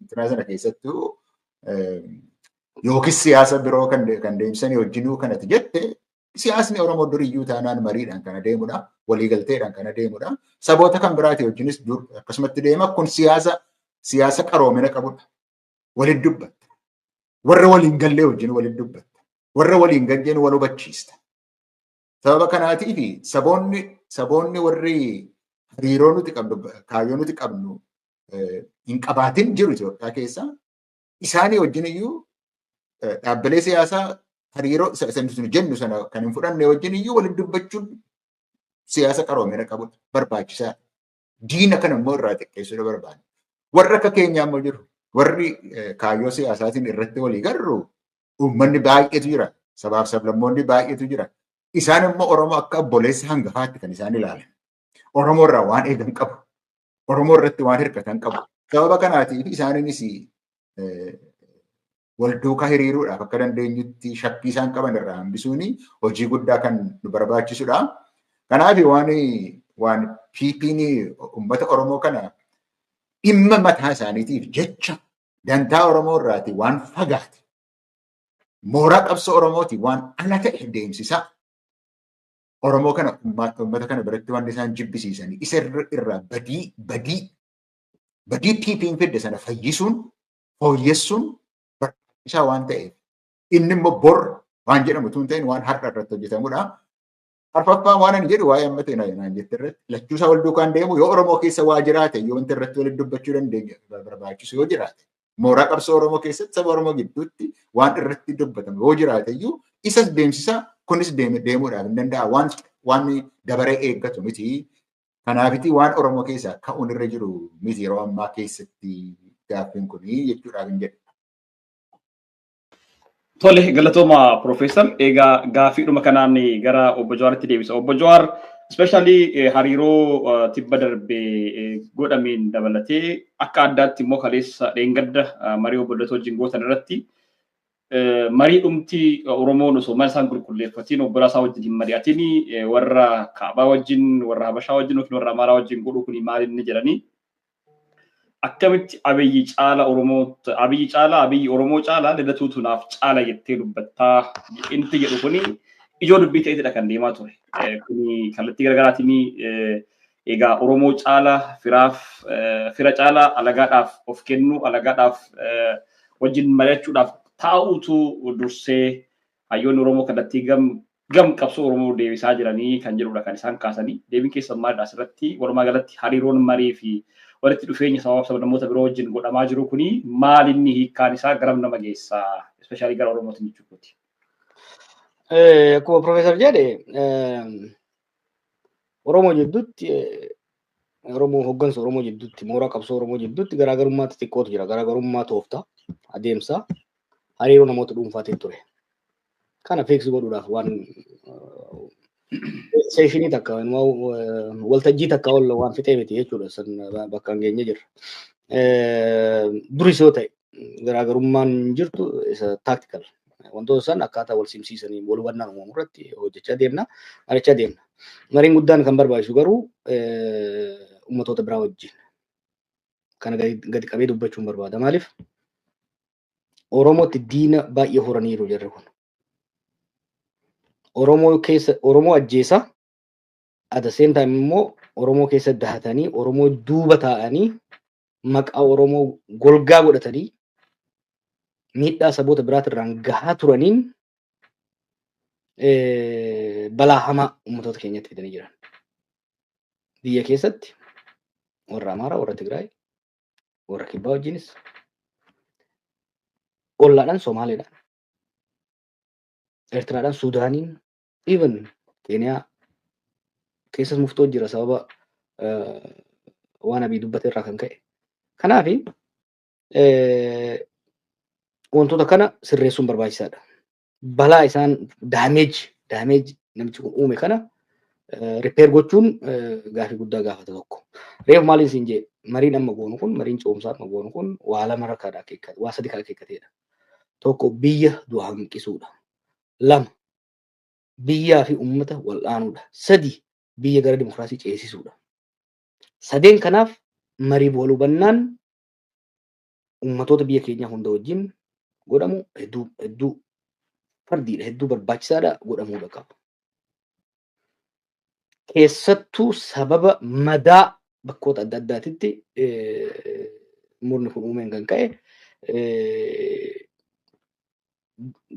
intinaa sana keessattuu yookiis siyaasa biroo kan deemsanii wajjinuu kanatti jette siyaasni Oromoo duriyyuu taanaan mariidhaan kana deemudha. Waliigalteedhaan kana deemudha. Saboota kan biraati wajjinis akkasumatti deema. Kun siyaasa qaroomina qabudha. Waliin dubbatta. Warra waliin gallee wajjin waliin dubbatta. Warra waliin galleen wal hubachiista. Sababa kanaatiif saboonni warri hariiroo nuti qabnu kaayyoo nuti qabnu hin qabaatin jiru Itoophiyaa keessa. Isaanii wajjin iyyuu dhaabbilee siyaasaa hariiroo jennu sana kan hin fudhanne wajjin iyyuu waliin dubbachuun siyaasa qaroomina qabudha. Barbaachisaadha. Diina kana immoo irraa xiqqeessuudha barbaada. Warra akka keenyaa immoo jiru. Warri kaayyoo siyaasaatiin irratti walii garuu uummanni baay'eetu jira. Sabaaf sablammoonni baay'eetu jira. Isaan immoo Oromoo akka obboleessa hangafaatti kan isaan ilaalan. Oromoo irraa waan eegan qabu. Oromoo irratti waan hirkatan qabu. Sababa kanaatiif isaaniinis wal duukaa hiriiruudhaaf akka dandeenyutti shakkii isaan qaban irraa hambisuun hojii guddaa kan nu barbaachisudha. Kanaaf waan PP'n uummata Oromoo kana dhimma mataa isaaniitiif jecha dantaa Oromoo irraati waan fagaate mooraa qabsoo Oromooti waan ala ta'e deemsisaa Oromoo kana uummata kana biratti waan isaan jibbisiisanii isa irraa badii PP'n fidde sana fayyisuun fooyyessuun barbaachisaa waan ta'eef inni immoo bor waan jedhamu tun ta'in waan har'a irratti hojjetamudha. Arfaffaan waan ani jedhu waa'ee ammata naan jette irratti lachuusaa wal duukaan deemu yoo Oromoo keessa waa jiraate yoo wanti irratti waliin dubbachuu dandeenya barbaachisu yoo jiraate mooraa qabsoo Oromoo keessatti saba Oromoo gidduutti waan irratti dubbatame yoo jiraate iyyuu isas deemsisaa kunis deemuudhaaf hin danda'a waan dabaree eeggatu miti. Kanaafiti waan Oromoo keessaa ka'uun irra jiru miti yeroo ammaa keessatti gaaffiin kunii jechuudhaaf hin jedhu. Tole galatooma Profeesar egaa gaaffiidhuma kanaan gara obbo Jawaaritti deebisa. Obbo Jawaar especially hariiroo tibba darbee godhameen dabalatee akka addaatti immoo kaleessa dheengadda marii obbo Latoo Jingootan irratti marii dhumti Oromoon osoo mana isaan qulqulleeffatiin obbo Raasaa wajjin hin mari'atiin warra Kaabaa wajjin warra Habashaa wajjin yookiin warra Amaaraa wajjin godhuu kun maal inni jedhanii akkamitti Abiyyi caala Oromoo caala Lidatuutu naaf caala jettee dubbattaa inti jedhu kuni ijoo dubbii ta'eetidha kan deemaa ture. Kuni kallattii garaagaraatiin egaa Oromoo caala fira caala alagaadhaaf of kennu alagaadhaaf wajjin mari'achuudhaaf taa'uutu dursee hayyoonni Oromoo kallattii gam qabsoo Oromoo deebisaa jiranii kan jedhudha kan isaan kaasanii. Deebiin keessan maalidha asirratti walumaa galatti hariiroon marii fi walitti dhufeenya sababa namoota biroo wajjin godhamaa jiru kuni maal inni hiikkaan isaa garam nama geessa especially gara Oromootiin jechuuti. Akkuma Profeesar jedhe Oromoo jidduutti hooggansa Oromoo jidduutti mooraa qabsoo Oromoo jidduutti garaagarummaa xixiqqootu jira. Garaagarummaa tooftaa adeemsa hariiroo namoota dhuunfaatiin ture. Kana fiiksi godhuudhaaf waan seeshinii takka waltajjii takka waan fixee miti jechuudha san bakka hin geenye jirra. Duris yoo ta'e garaagarummaan jirtu isa taaktikal. Wantoota san akkaataa wal simsiisanii wal hubannaan uumamu irratti hojjechaa deemna. Mari'achaa deemna. Mariin guddaan kan barbaachisu garuu uummattoota biraa wajjin kana gadi qabee dubbachuun barbaada. Maaliif Oromootti diina baay'ee horaniiru jarri kun. Oromoo ajjeesa at the same time immoo Oromoo keessa dahatanii Oromoo duuba taa'anii maqaa Oromoo golgaa godhatanii miidhaa saboota biraatirraan gahaa turaniin balaa hamaa uummattoota keenyatti fidanii jiran. Biyya keessatti warra Amaaraa, warra Tigraay, warra Kibbaa wajjinis ollaadhaan Somaaleedhaan, Eertiraadhaan, Suudaaniin, even Keeniyaa keessas muftoo jira sababa waan Abiy dubbate irraa kan ka'e. Kanaafi wantoota kana sirreessuun barbaachisaadha. Balaa isaan daameej namichi kun uume kana ripeer gochuun gaafii guddaa gaafata tokko. Reef maaliin siin jee mariin amma goonu kun mariin coomsaa amma goonu kun waa lama rakkaadha akeekkate waa sadi kan akeekkateedha. Tokko biyya du'a hanqisuudha. Lama biyyaa fi uummata wal'aanuudha. Sadi biyya gara dimokiraasii ceesisuudha. Sadeen kanaaf marii wal hubannaan uummattoota biyya keenyaa hunda wajjin godhamu hedduu fardiidha. Hedduu barbaachisaadha godhamuudha qaba. Keessattuu sababa madaa bakkoota adda addaatitti murni kun uumeen kan ka'e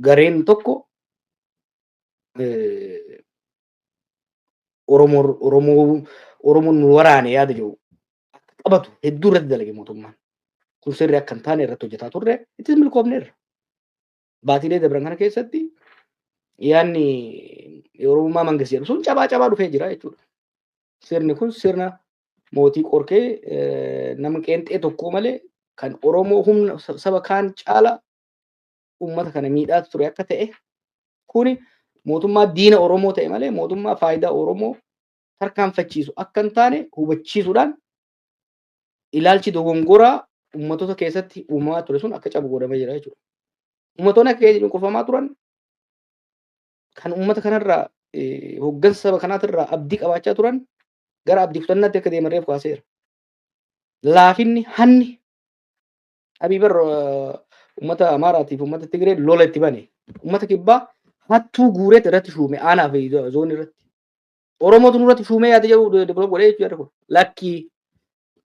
gareen tokko Oromoon nu waraane yaada jiru akka qabatu hedduu irratti dalage mootummaan. Kun sirrii akka hin taane irratti hojjetaa turre ittis milkoofneerra. Baatiilee dabran kana keessatti yaanni Oromummaa mangistii jedhu sun cabaa dhufee jira jechuudha. Sirni kun sirna mootii qorkee nama qeenxee tokko malee kan Oromoo humna saba kaan caala uummata kana miidhaa ture akka ta'e kuni mootummaa diina Oromoo ta'e malee mootummaa faayidaa Oromoo tarkaanfachiisu akka hin taane hubachiisuudhaan ilaalchi dogongoraa uummattoota keessatti uumamaa ture sun akka cabu godhamee jira jechuudha. Uummattoonni akka keessatti cunqurfamaa turan kan uummata kanarraa hooggansa saba kanaatirraa abdii qabaachaa turan gara abdii kutannaatti akka deeman reef kaaseera. Laafinni hanni Abiy uummata Amaaraatiif uummata Tigree lola itti bane. Uummata Kibbaa hattuu guureet irratti shuume aanaa fi zoonii irratti. Oromootu nurratti shuumee yaada jedhu deebi'ee godhee jechuudha. Lakkii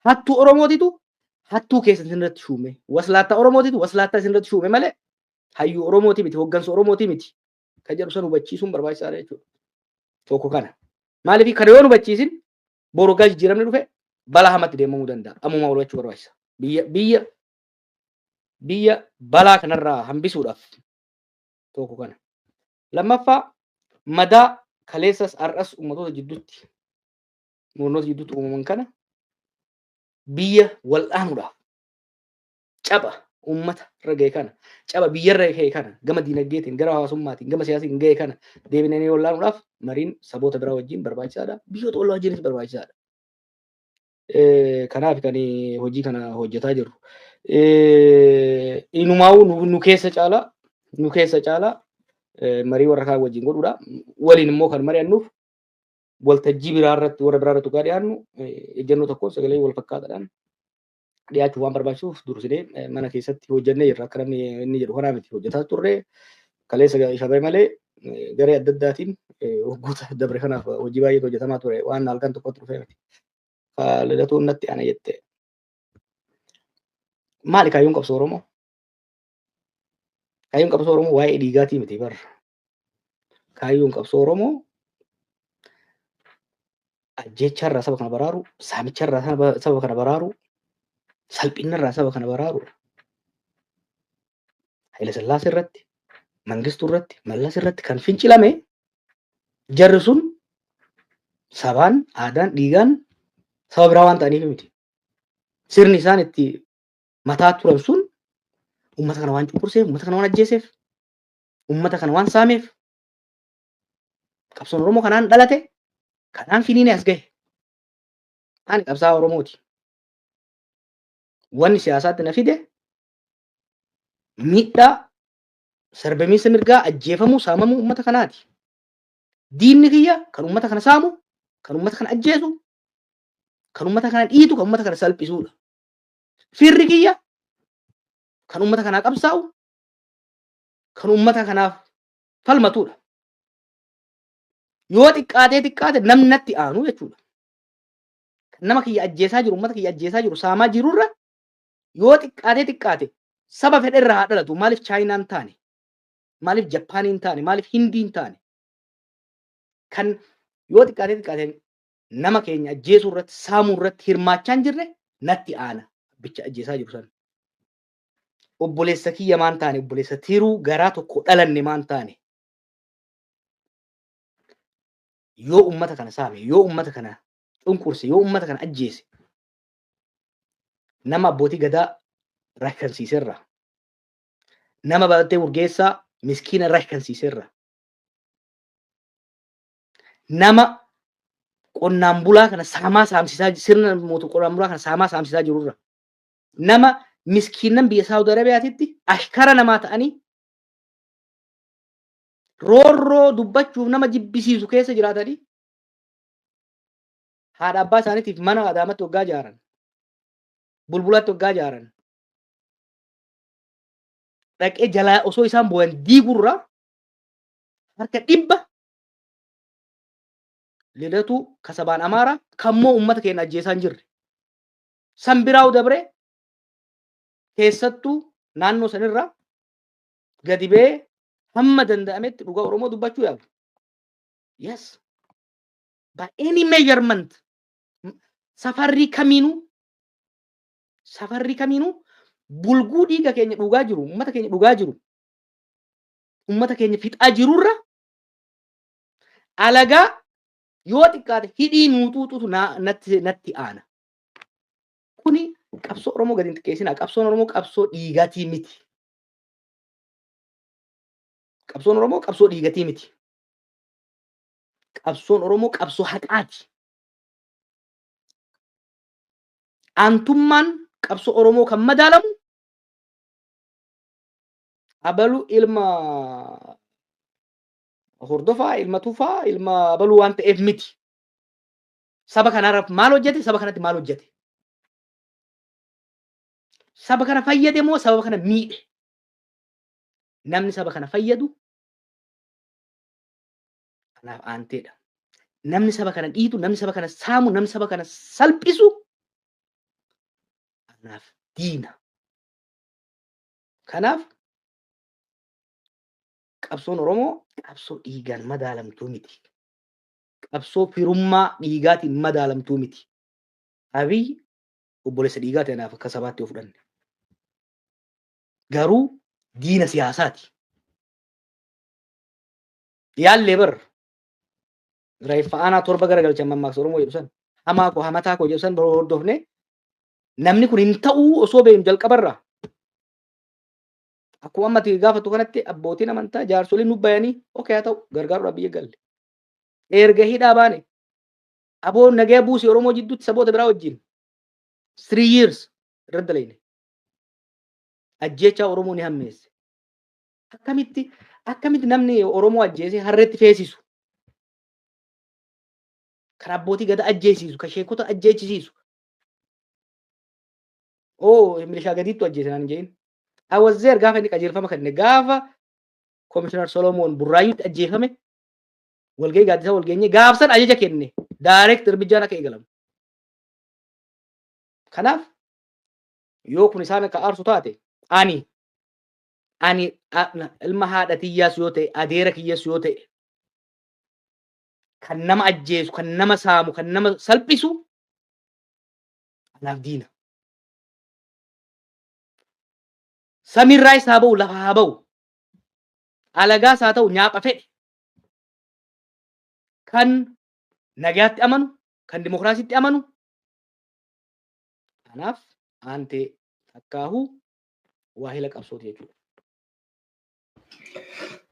hattuu Oromootitu hattuu keessa isinirratti shuume. Waslaattaa Oromootitu waslaattaa isinirratti shuume malee hayyuu Oromooti miti hooggansa Oromooti miti. Kan jedhu san hubachiisuun barbaachisaadha jechuudha. Tokko kana. Maaliif kana yoo hubachiisin boru gaa jijjiiramni dhufe balaa hamatti deemamuu danda'a. Ammumaa hubachuu barbaachisa. Biyya biyya balaa kanarraa hambisuudhaaf tokko kana. Lammaffaa madaa kaleessas har'as ummatoota jidduutti mornoota jidduutti uumaman kana biyya wal'aanuudhaaf caba ummata irra ga'e kana caba biyyarra ga'e kana gama diinagdeetiin gara hawaasummaatiin gama siyaasaatiin ga'e kana deebinanii wal'aanuudhaaf mariin saboota biraa wajjin barbaachisaadha. Biyyoota ollaa wajjinis barbaachisaadha. Kanaaf kan hojii kana hojjetaa jirru. Inumaa'uu nu keessa caalaa marii warra kaan wajjin godhuudha. Waliin immoo kan mari'annuuf waltajjii biraa irratti warra biraa irratti dhiyaannu ejjennoo tokkoon sagalee wal fakkaataadhaan dhiyaachuu waan barbaachisuuf dursinee mana keessatti hojjennee jirra. Akka namni inni jedhu kanaa miti hojjetaa turre kaleessa shabaye malee garee adda addaatiin waggoota dabre kanaaf hojii baay'eetu hojjetamaa ture waan halkan tokkotti dhufee miti. Lidatuun natti ana jette. Maali kaayyoon qabsoo Oromoo? Kaayyoon qabsoo Oromoo waa'ee dhiigaatii miti barra. Kaayyoon qabsoo Oromoo ajjeecharraa saba kana baraaru, saamicharraa saba kana baraaru, salphinarraa saba kana baraaru. Haile Sillaasee irratti, Mangistuu irratti, Mallas irratti kan fincilame jarri sun sabaan, aadaan, dhiigaan saba biraa waan ta'aniif miti. Sirni isaan itti mataa turan sun ummata kana waan cunqurseef, ummata kana waan ajjeeseef, ummata kana waan saameef qabsoon Oromoo kanaan dhalate, kanaan finiinee as gahe. Ani qabsaa'aa Oromooti. Wanni siyaasaatti na fide miidhaa sarbamiinsa mirgaa ajjeefamuu saamamuu ummata kanaati. Diinni kiyya kan ummata kana saamu, kan ummata kana ajjeesu, kan ummata kana dhiitu, kan ummata kana salphisuudha. Firri kiyya kan ummata kanaa qabsaa'u, kan ummata kanaaf falmatuudha. Yoo xiqqaate namni natti aanu jechuudha. Kan nama kiyya ajjeesaa jiru, ummata kiyya ajjeesaa jiru, saamaa jirurra yoo xiqqaate saba fedherraa haa dhalatu. Maaliif Chaayinaan taane? Maaliif Jappaaniin taane? Maaliif Hindiin taane? Kan yoo xiqqaate nama keenya ajjeesuu irratti saamuu irratti hirmaachaa hin jirre natti aana bicha ajjeesaa jiru sana. Obboleessa kiyya maan taane? Obboleessa tiruu garaa tokko dhalanne maan taane? Yoo ummata kana saame, yoo ummata kana cunqurse, yoo ummata kana ajjeese nama abbootii gadaa rakkansiiserra, nama baratee urgeessaa miskiina rakkansiiserra, nama qonnaan bulaa kana saamaa saamsisaa sirna mootummaa qonnaan bulaa kana saamaa saamsisaa jirurra, nama miskiinan biyya Saawudi Arabiyaatitti ashkara namaa ta'anii roorroo dubbachuuf nama jibbisiisu keessa jiraatanii haadha abbaa isaaniitiif mana Adaamatti waggaa ijaaran, Bulbulatti waggaa ijaaran, dhaqee jalaa osoo isaan bu'an diigurra harka 100 Lidatu kasabaan Amaaraa kammoo ummata keenya ajjeesaa hin jirre. San biraa'u dabre keessattuu naannoo sanirraa gadi ba'ee hamma danda'ametti dhugaa Oromoo dubbachuu yaalu. Yes. By any measurement safarri kamiinuu bulguu dhiiga keenya dhugaa jiru, ummata keenya dhugaa jiru, ummata keenya fixaa jirurra alagaa yoo xiqqaate hidhii nuuxuutu natti aana. Kuni qabsoo Oromoo gadi hin xiqqeessinaa. Qabsoon Oromoo qabsoo dhiigaatii miti. Qabsoon Oromoo qabsoo dhiigaatii miti. Qabsoon Oromoo qabsoo haqaati. Aantummaan qabsoo Oromoo kan madaalamu abalu ilma hordofaa, ilma tufaa, ilma abaluu waan ta'eef miti. Saba kanaarraaf maal hojjete? Saba kanatti maal hojjete? Saba kana fayyade moo saba kana miidhe? Namni saba kana fayyadu kanaaf aanteedha. Namni saba kana dhiitu, namni saba kana saamu, namni saba kana salphisu kanaaf diina. Kanaaf qabsoon Oromoo qabsoo dhiigaan madaalamtuu miti. Qabsoo firummaa dhiigaatiin madaalamtuu miti. Abiy obboleessa dhiigaa ta'anaaf akka sabaatti of fudhanne. Garuu diina siyaasaati. Yaallee bar reeffa aanaa torba garagalchan mammaaksa Oromoo jedhu san hamaa koo hamataa koo jedhu san hordofne namni kun hin ta'uu osoo beeknu jalqabarraa. Akkuma ammatti gaafatu kanatti abbootiin amantaa jaarsoliin nubbayanii okee haa ta'u gargaaruudhaaf biyya galle. Erga hidhaa baane aboon nagaya buusii Oromoo jidduutti saboota biraa wajjin 3 years irratti dalayne. Ajjeechaa Oromoo ni hammeesse. Akkamitti namni Oromoo ajjeese harreetti feesisu. Kan abbootii gadaa ajjeesisu, kan sheekota ajjeechisiisu. Milishaa gadiittu ajjeese naan jedhin. I was there gaafa inni qajeelfama kenne gaafa Komishinar Solomoon Burraayyuutti ajjeefame walgahii gaaddisaa walgeenye gaafsan ajaja kenne direct irmijaan akka eegalamu. Kanaaf yoo kun isaan akka aarsu taate ani ilma haadha tiyyaas yoo ta'e adeera kiyyaas yoo ta'e kan nama ajjeesu kan nama saamu kan nama salphisu anaaf diina. Samiirraa isaa ba'u lafa haa ba'u. Alagaas haa ta'u nyaapha fedhe. Kan nagaatti amanu, kan dimokiraasiitti amanu. Kanaaf aantee takkaahuu waahila qabsooti jechuudha.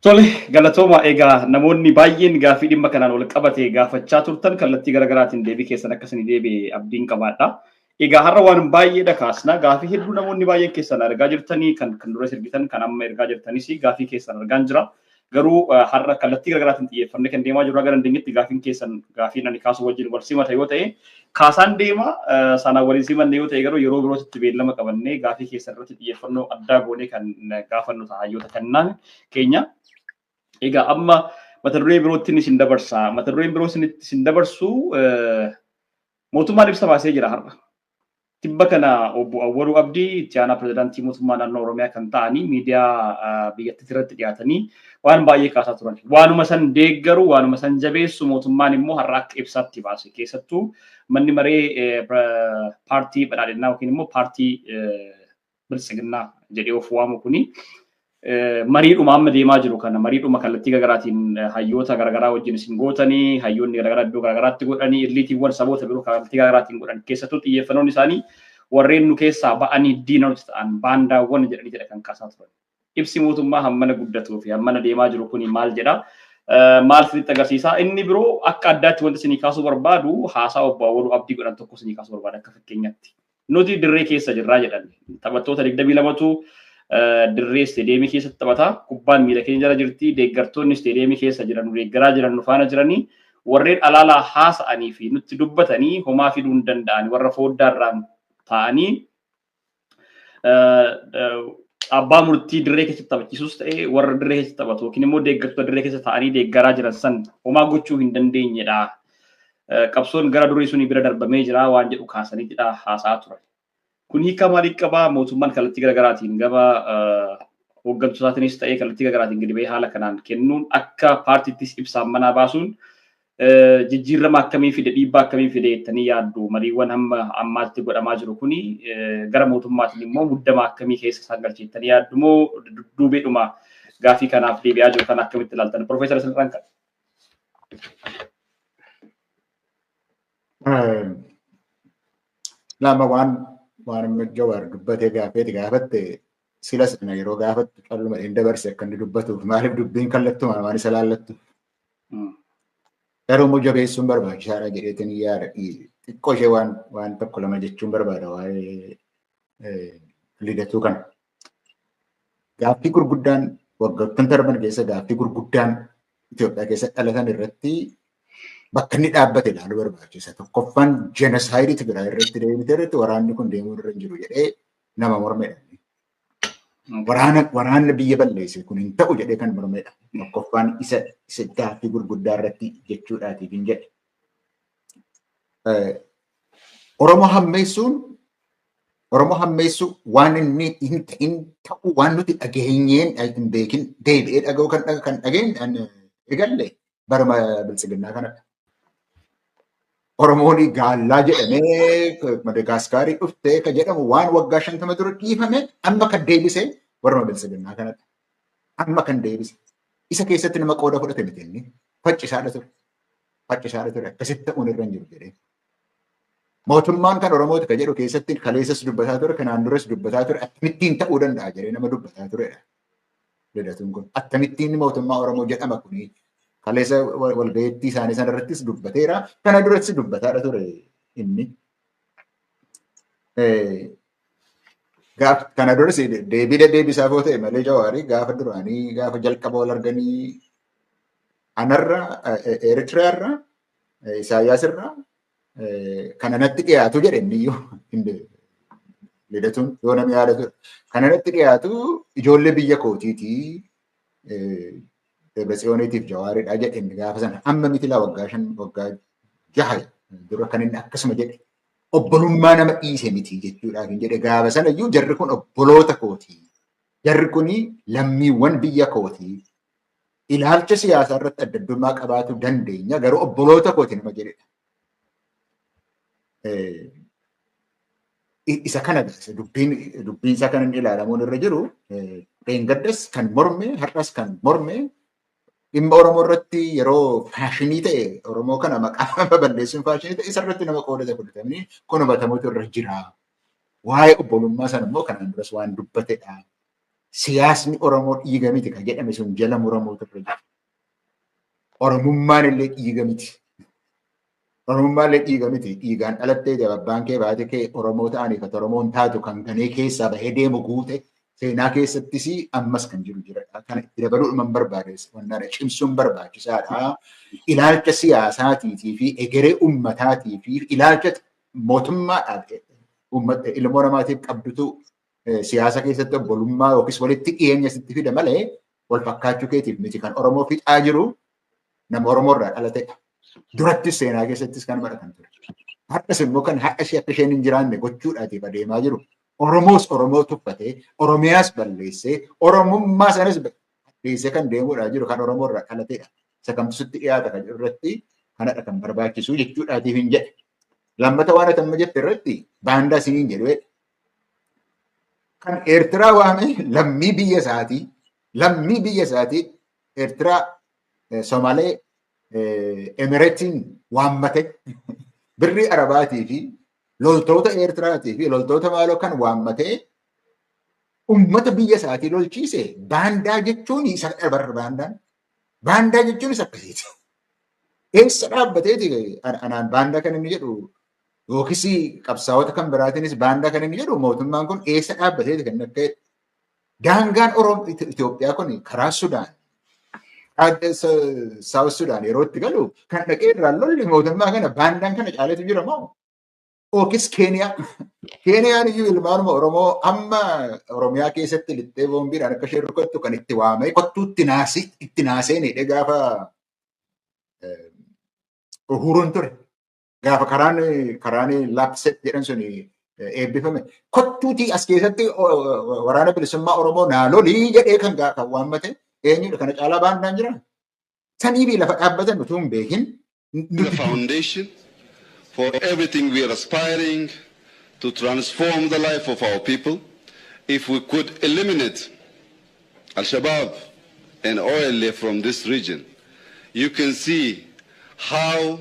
Tole galatooma egaa namoonni baay'een gaafii dhimma kanaan wal qabate gaafachaa turtan kallattii garaagaraatiin deebii keessan akkasanii deebi'e abdiin qabaadha. Egaa har'a waan baay'eedha kaasna gaafii hedduu namoonni baay'een keessan argaa jirtanii kan dura sirbitan kan amma ergaa jirtanis gaafii keessan argaan jira. Garuu har'a kallattii garaagaraatiin xiyyeeffannee kan deemaa jirru gara dandeenyetti gaafiin keessan gaafii ani kaasu wajjin wal simata yoo ta'e kaasaan deema sanaan waliin simanne yoo ta'e garuu yeroo birootti beellama qabannee gaafii keessan irratti xiyyeeffannoo addaa goonee kan gaafannu ta'a hayyoota kannaan keenya. Egaa amma mata duree birootti isin dabarsa. Mata dureen biroo isin dabarsu mootummaan ibsa baasee jira har'a. Tibba kana obbo Awwaluu Abdii itti aanaa pirezidaantii mootummaa naannoo Oromiyaa kan ta'anii miidiyaa biyyattii irratti dhiyaatanii waan baay'ee kaasaa turan. Waanuma san deeggaru, waanuma san jabeessu mootummaan immoo har'a akka ibsaatti baase. Keessattuu manni maree paartii badhaadhinnaa yookiin immoo paartii bilisiginnaa jedhee of waamu kuni mariidhuma amma deemaa jiru kana mariidhuma kallattii garaagaraatiin hayyoota garaagaraa wajjin isin gootanii hayyoonni garaagaraa iddoo garaagaraatti godhanii illiitiiwwan saboota biroo kallattii garaagaraatiin godhan keessattuu xiyyeeffannoon isaanii warreen nu keessaa ba'anii diina nuti ta'an baandaawwan jedhanii kan kaasaa turan. Ibsi mootummaa hammana guddatuu fi hammana deemaa jiru kuni maal jedha? Maal sirriitti agarsiisa? Inni biroo akka addaatti wanti isinii kaasuu barbaadu haasaa obbo Awwaluu Abdii godhan tokko isinii kaasuu barbaada akka fakkeenyaatti. Nuti dirree keessa jirraa jedhan taphattoota 22tu dirree isteediyeemii keessatti taphataa kubbaan miila keenya jala jirti deeggartoonni isteediyeemii keessa jiran deeggaraa jiran nu faana jiranii warreen alaalaa haasa'anii fi nutti dubbatanii homaa fiduu hin danda'an warra fooddaarraan ta'anii abbaa murtii dirree keessatti taphachiisus ta'e warra dirree keessatti taphatu yookiin immoo deeggartoota dirree keessa ta'anii deeggaraa jiran san homaa gochuu hin dandeenyedha. Qabsoon gara durii sunii bira darbamee jira waan jedhu kaasaniitidha haasa'aa turan. Kun hiika maalii qabaa mootummaan kallattii garaagaraatiin gama hooggantootaatis ta'ee kallattii garaagaraatiin gadi ba'ee haala kanaan kennuun akka paartiittis ibsaan manaa baasuun jijjiirama akkamii fide dhiibbaa akkamii fide jettanii yaaddu mariiwwan hamma ammaatti godhamaa jiru kuni gara mootummaatiin immoo muddama akkamii keessa isaan galcheettanii yaaddu moo duubeedhuma gaafii kanaaf deebi'aa jiru kan akkamitti ilaaltan Profeesar Silxaan kan. Lama waan Jawaar dubbatee gaafatte sila sana yeroo gaafattu calluma hin dabarse akka inni dubbatuuf maaliif dubbiin kallattuma waan isa laallattu. Garuu immoo jabeessuun barbaachisaadha jedheetiin yaada xiqqoo ishee waan tokko lama jechuun barbaada waa'ee lidatuu kana. Gaaffii gurguddaan waggoottan darban keessa gaaffii gurguddaan Itoophiyaa keessa dhalatan irratti bakka inni dhaabbate ilaaluu barbaachisa. Tokkoffaan jenosaayidii Tigraay irratti deemite irratti waraanni kun deemuu irra hin jiru jedhee nama mormedha. Waraanni biyya balleesse kun hin ta'u jedhee kan mormedha. Tokkoffaan isa gaaffii gurguddaa irratti jechuudhaatiif hin jedhe. Oromoo hammeessuun waan inni hin ta'u waan nuti dhageenyeen hin beekin deebi'ee dhaga'u kan dhageenye egalle baruma bilisiginnaa kanadha. Oromoon gaallaa jedhamee Madagaskaarii dhuftee kan jedhamu waan waggaa 50 dura dhiifame amma kan deebisee warma bilisiginnaa kanadha. Amma kan deebise. Isa keessatti nama qooda fudhate miti inni faccisaadha ture. Faccisaadha ture akkasitti ta'uun irra hin jiru jedhee. Mootummaan kan Oromooti kan jedhu keessatti kaleessas dubbataa ture kanaan duras dubbataa ture akkamittiin ta'uu danda'a jedhee nama dubbataa turedha. Lidatuun kun akkamittiin mootummaa Oromoo jedhama kuni kaleessa walgayeettii isaanii sanarrattis dubbateera kana duratti dubbataadha ture inni. Kana duras deebisaa foo ta'e malee Jawaarii gaafa duraanii gaafa jalqaba wal arganii anarra Eritiriyaarra Isaayyaasirra kana natti dhiyaatu jedhe inniyyuu lidatuun yoo namni yaadatu kana natti dhiyaatu ijoollee biyya kootiitii Debratsiyooniitiif Jawaaridha jedhe inni gaafa sana amma miti laa waggaa 6 dura kan inni akkasuma jedhe obbolummaa nama dhiise miti jechuudhaaf hin jedhe gaafa sana iyyuu jarri kun obboloota kootii jarri kun lammiiwwan biyya kootii ilaalcha siyaasaa irratti adda addummaa qabaatu dandeenya garuu obboloota kootii nama jedhedha. Isa kana dubbiin isaa kan inni ilaalamuun irra jiru dheengaddas kan morme har'as kan morme dhimma Oromoo irratti yeroo faashinii ta'e Oromoo kana maqaa balleessuun faashinii ta'e isarratti nama qooda fudhatamanii kun hubatamuutu irra jira. Waa'ee obbolummaa sana immoo kanaan duras waan dubbatedha. Siyaasni Oromoo dhiiga miti kan jedhame sun jala muramuutu irra jira. Oromummaan illee dhiiga miti. Oromummaan illee dhiiga miti. Dhiigaan dhalattee abbaan kee baate kee Oromoo ta'anii kan Oromoon taatu kan ganee keessaa bahee deemu guute seenaa keessattis ammas kan jiru jira. Kana itti dabaluudhaan barbaades wannaadha cimsuun barbaachisaadha. Ilaalcha siyaasaatii fi egeree ummataatii fi ilaalcha mootummaadhaan ilmoo namaatiif qabdutu siyaasa keessatti obbolummaa yookiis walitti dhiyeenya sitti fida malee wal fakkaachuu keetiif miti kan Oromoo fixaa jiru nama Oromoo irraa dhalatedha. Durattis seenaa keessattis kan baratan ture. Har'as immoo kan haadha ishee akka isheen hin jiraanne gochuudhaatiif adeemaa jiru. Oromoos Oromoo tuffatee, Oromiyaas balleessee, Oromummaa sanas balleessee kan deemuudhaa jiru kan Oromoo irraa dhalatedha. Isa kamtu sitti dhiyaata kan irratti kanadha kan barbaachisu jechuudhaatiif hin jedhe. Lammata waan atamma jette irratti baandaa isiniin jedhu kan Eertiraa waame lammii biyya isaatii Eertiraa Somalee Emireetiin waammate birrii Arabaatii fi loltoota Eertiraatii fi loltoota maaloo kan waammate ummata biyya isaatii lolchiise baandaa jechuun isa baandaan. Baandaa jechuun isa akkasiiti. Eessa dhaabbateeti anaan baandaa kan inni jedhu yookiis qabsaa'ota kan biraatiinis baandaa kan inni jedhu mootummaan kun eessa dhaabbateeti kan akka daangaan Itoophiyaa kun karaa Sudaan Saawus Sudaan yeroo itti galu kan dhaqee irraan lolli mootummaa kana baandaan kana caaletu jira moo? Yookiis Keeniyaan iyyuu ilmaanuma Oromoo amma Oromiyaa keessatti lixxee boombiidhaan akka isheen rukuttu kan itti waamee kottuu itti naaseenidha gaafa Uhuruun ture. Gaafa karaan Laapset jedhan sun eebbifame. Kottuutii as keessatti waraana bilisummaa Oromoo naalolii jedhee kan waammate eenyudha kana caalaa baandaan jira. Sanii fi lafa dhaabbatan utuu hin beekin. The foundation for everything we are aspiring to transform the life of our people. If we could eliminate Al-Shabaab and OLA from this region, you can see how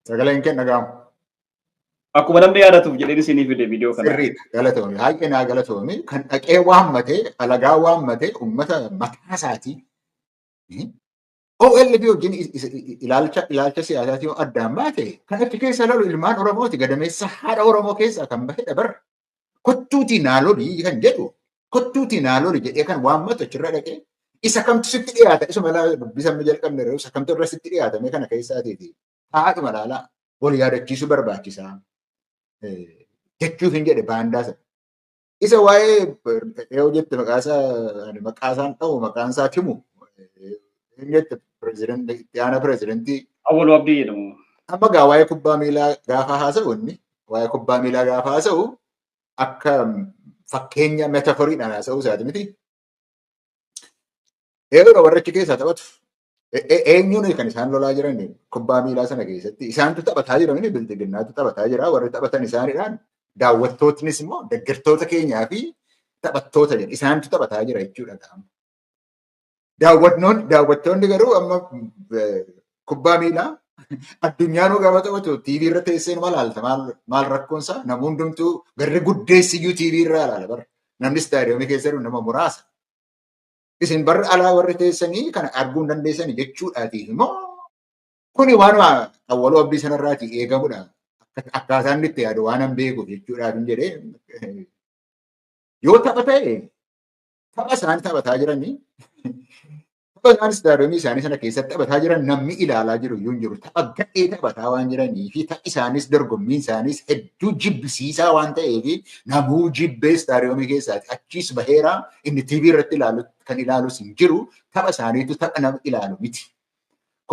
Sagaleen kenna gaamu. Akkuma namni yaadatuuf jedhee isinii fide viidiyoo kana. Sirriidha galatoomii haaqee naa galatoomii kan dhaqee waammatee alagaa waammatee uummata mataa isaatii OLB wajjin ilaalcha siyaasaatii addaan baate kan achi keessa lolu ilmaan Oromooti gadameessa haadha Oromoo keessaa kan bahedha barra. Kottuutii naalolii kan jedhu kottuutii naalolii jedhee kan waammatu achirra dhaqee isa kamtu sitti dhiyaata isuma dubbisamni jalqabne irra isa kamtu irra sitti dhiyaatame kana keessaatiiti. Haadhuma laalaa wal yaadachiisuu barbaachisaa jechuuf hin jedhe baandaa sana. Isa waa'ee yoo jette maqaasaan ta'u maqaansaa timu hin jette itti aanaa pirezidentii. Awwalu Abdii jedhamu. Amma gaa waa'ee kubbaa miilaa gaafa haasa'u inni waa'ee kubbaa miilaa gaafa haasa'u akka fakkeenya metaforiidhaan haasa'uu isaati miti. Yeroo warra achi keessaa taphatu Eenyuun kan isaan lolaa jiran kubbaa miilaa sana keessatti isaantu taphataa jiran biltiginnaatu taphataa jira warri taphatan isaanidhaan daawwattootnis immoo deeggartoota keenyaa fi taphattoota jedhu isaantu taphataa jira jechuudha. Daawwattoonni garuu amma kubbaa miilaa addunyaanuu gaafa taphatu TV irra teessee maal ilaalta maal rakkoonsaa namni hundumtuu garri guddeessiyyuu TV irraa ilaala bara namni istaadiyoomii keessa jiru nama muraasa. Isin barra alaa warri teessanii kana arguu hin dandeessanii jechuudhaatiif immoo kuni waanuma awwaluu abdii sanarraatii eegamudha. Akkaataan itti yaadu waan hin beekuuf jechuudhaaf hin jedhee yoo tapha ta'e tapha isaan taphataa jiranii tapha isaan istaadiyoomii isaanii sana keessatti taphataa jiran namni ilaalaa jiru iyyuu hin jiru. Tapha gadhee taphataa waan jiranii fi taphi isaanis dorgommiin isaanis hedduu jibbisiisaa waan ta'eef namuu jibbee istaadiyoomii keessaati achiis baheeraa inni TV irratti kan ilaalus hin jiru. Tapha isaaniitu tapha nama ilaalu miti.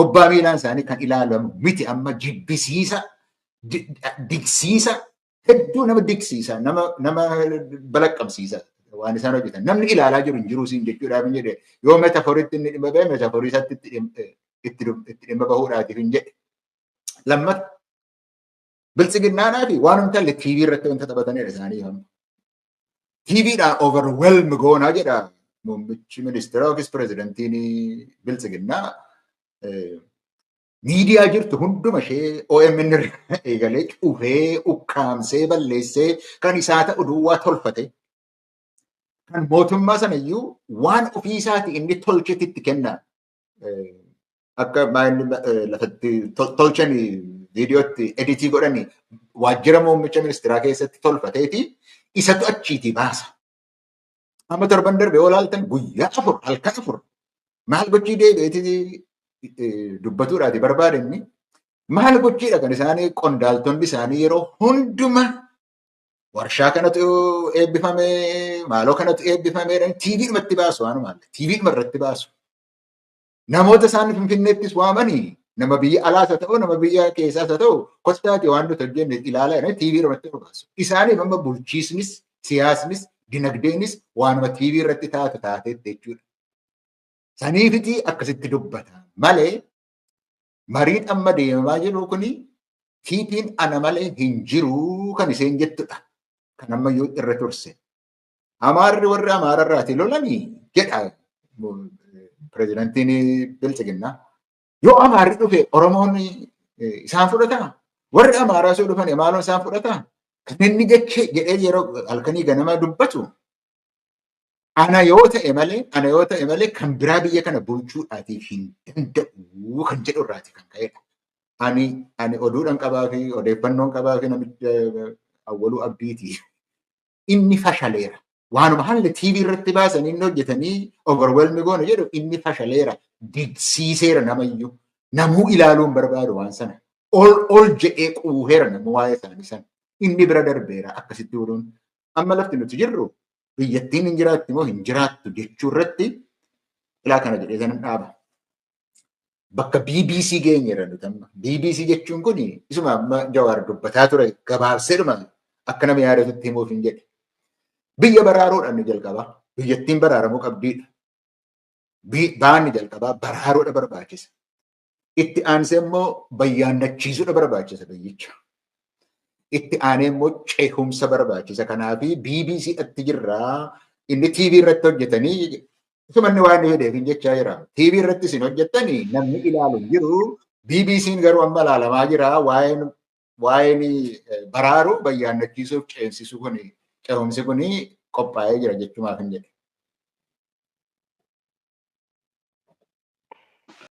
Kubbaa miilaan isaanii kan ilaalamu miti amma jibbisiisa digsiisa hedduu nama digsiisa nama balaqqamsiisa. Waan isaan hojjetan namni ilaalaa jiru hin jiru siin jechuudhaaf hin jedhe yoo metaforiitti inni dhimma ba'e metaforii isaatti itti dhimma bahuudhaatiif hin jedhe. Lammata biltsiginnaanaa fi waan humna illee TV irratti wanta taphatanidha isaanii amma. TVdhaan overwhelm goonaa jedha muummichi ministeera yookiis pirezidantiin biltsiginnaa. Miidiyaa jirtu hunduma ishee OMN irra eegalee cufee ukkaamsee balleessee kan isaa ta'u duwwaa tolfate. Kan mootummaa sana iyyuu waan ofii isaati inni tolchetti kenna. Akka lafatti tolchan viidiyootti editii godhani waajjira muummicha ministeeraa keessatti tolfateeti isatu achiitii baasa. Amma torban darbee olaaltan guyyaa 4 halkan 4 maal gochii deebi'eeti dubbatuudhaati barbaadanni maal gochiidha kan isaanii qondaaltonni isaanii yeroo hundumaa warshaa kanatu eebbifame maaloo kanatu eebbifame TV dhumatti baasu waan maal TV dhuma irratti baasu. Namoota isaan Finfinneettis waamanii nama biyya alaas haa ta'u nama biyya keessaas haa ta'u kostaati waan nuti hojjenne ilaalaa TV dhumatti baasu. Isaaniif amma bulchiisnis siyaasnis dinagdeenis waanuma TV irratti taatu taateetti jechuudha. Saniifiti akkasitti dubbata malee mariin amma deemaa jiru kuni TV'n ana malee hin jiru kan isheen jettudha. Kan ammayyuu irra turse. Amaarri warri Amaararraati lolanii jedha pirezidantiin Biltsiginnaa. Yoo Amaarri dhufe Oromoon isaan fudhataa? Warri Amaaraa soo dhufan maaloon isaan fudhataa? Kan inni jedhee yeroo halkanii ganama dubbatu ana yoo ta'e malee kan biraa biyya kana bulchuudhaatiif hin danda'u kan jedhu irraati kan ka'edha. Ani oduudhaan qabaa fi odeeffannoon qabaa fi namicha awwaluu abdiiti. Inni fashaleera. Waanuma haalli TV irratti baasan inni hojjetanii overwhelming goone jedhu inni fashaleera. Digsiiseera namayyuu. Namuu ilaaluun barbaadu waan sana. Ol jedhee quuheera namuu waa'ee isaanii sana. Inni bira darbeera akkasitti ooluun. Amma lafti nuti jirru biyyattiin hin jiraatti moo hin jiraattu jechuu irratti ilaa kana jedhee sanan dhaaba. Bakka BBC geenyeera nuti amma. BBC jechuun kun isuma amma Jawaar dubbataa ture gabaabseedhuma akka nama yaadatutti himuuf hin jedhe. Biyya baraaruudhaan ni jalqabaa. Biyyattiin baraaramuu qabdiidha. Baanni jalqabaa baraaruudha barbaachisa. Itti aansee immoo bayyaannachiisuudha barbaachisa biyyicha. Itti aanee immoo ceehumsa barbaachisa. Kanaafi BBC itti jirraa inni TV irratti hojjetanii isumanni waan fedheef hin jechaa jira. TV irratti isin hojjettanii namni ilaalu jiru. BBC'n garuu amma ilaalamaa jira. Waa'een baraaru bayyaannachiisuuf ceehumsi kuni qophaa'ee jira jechumaaf hin jedhe.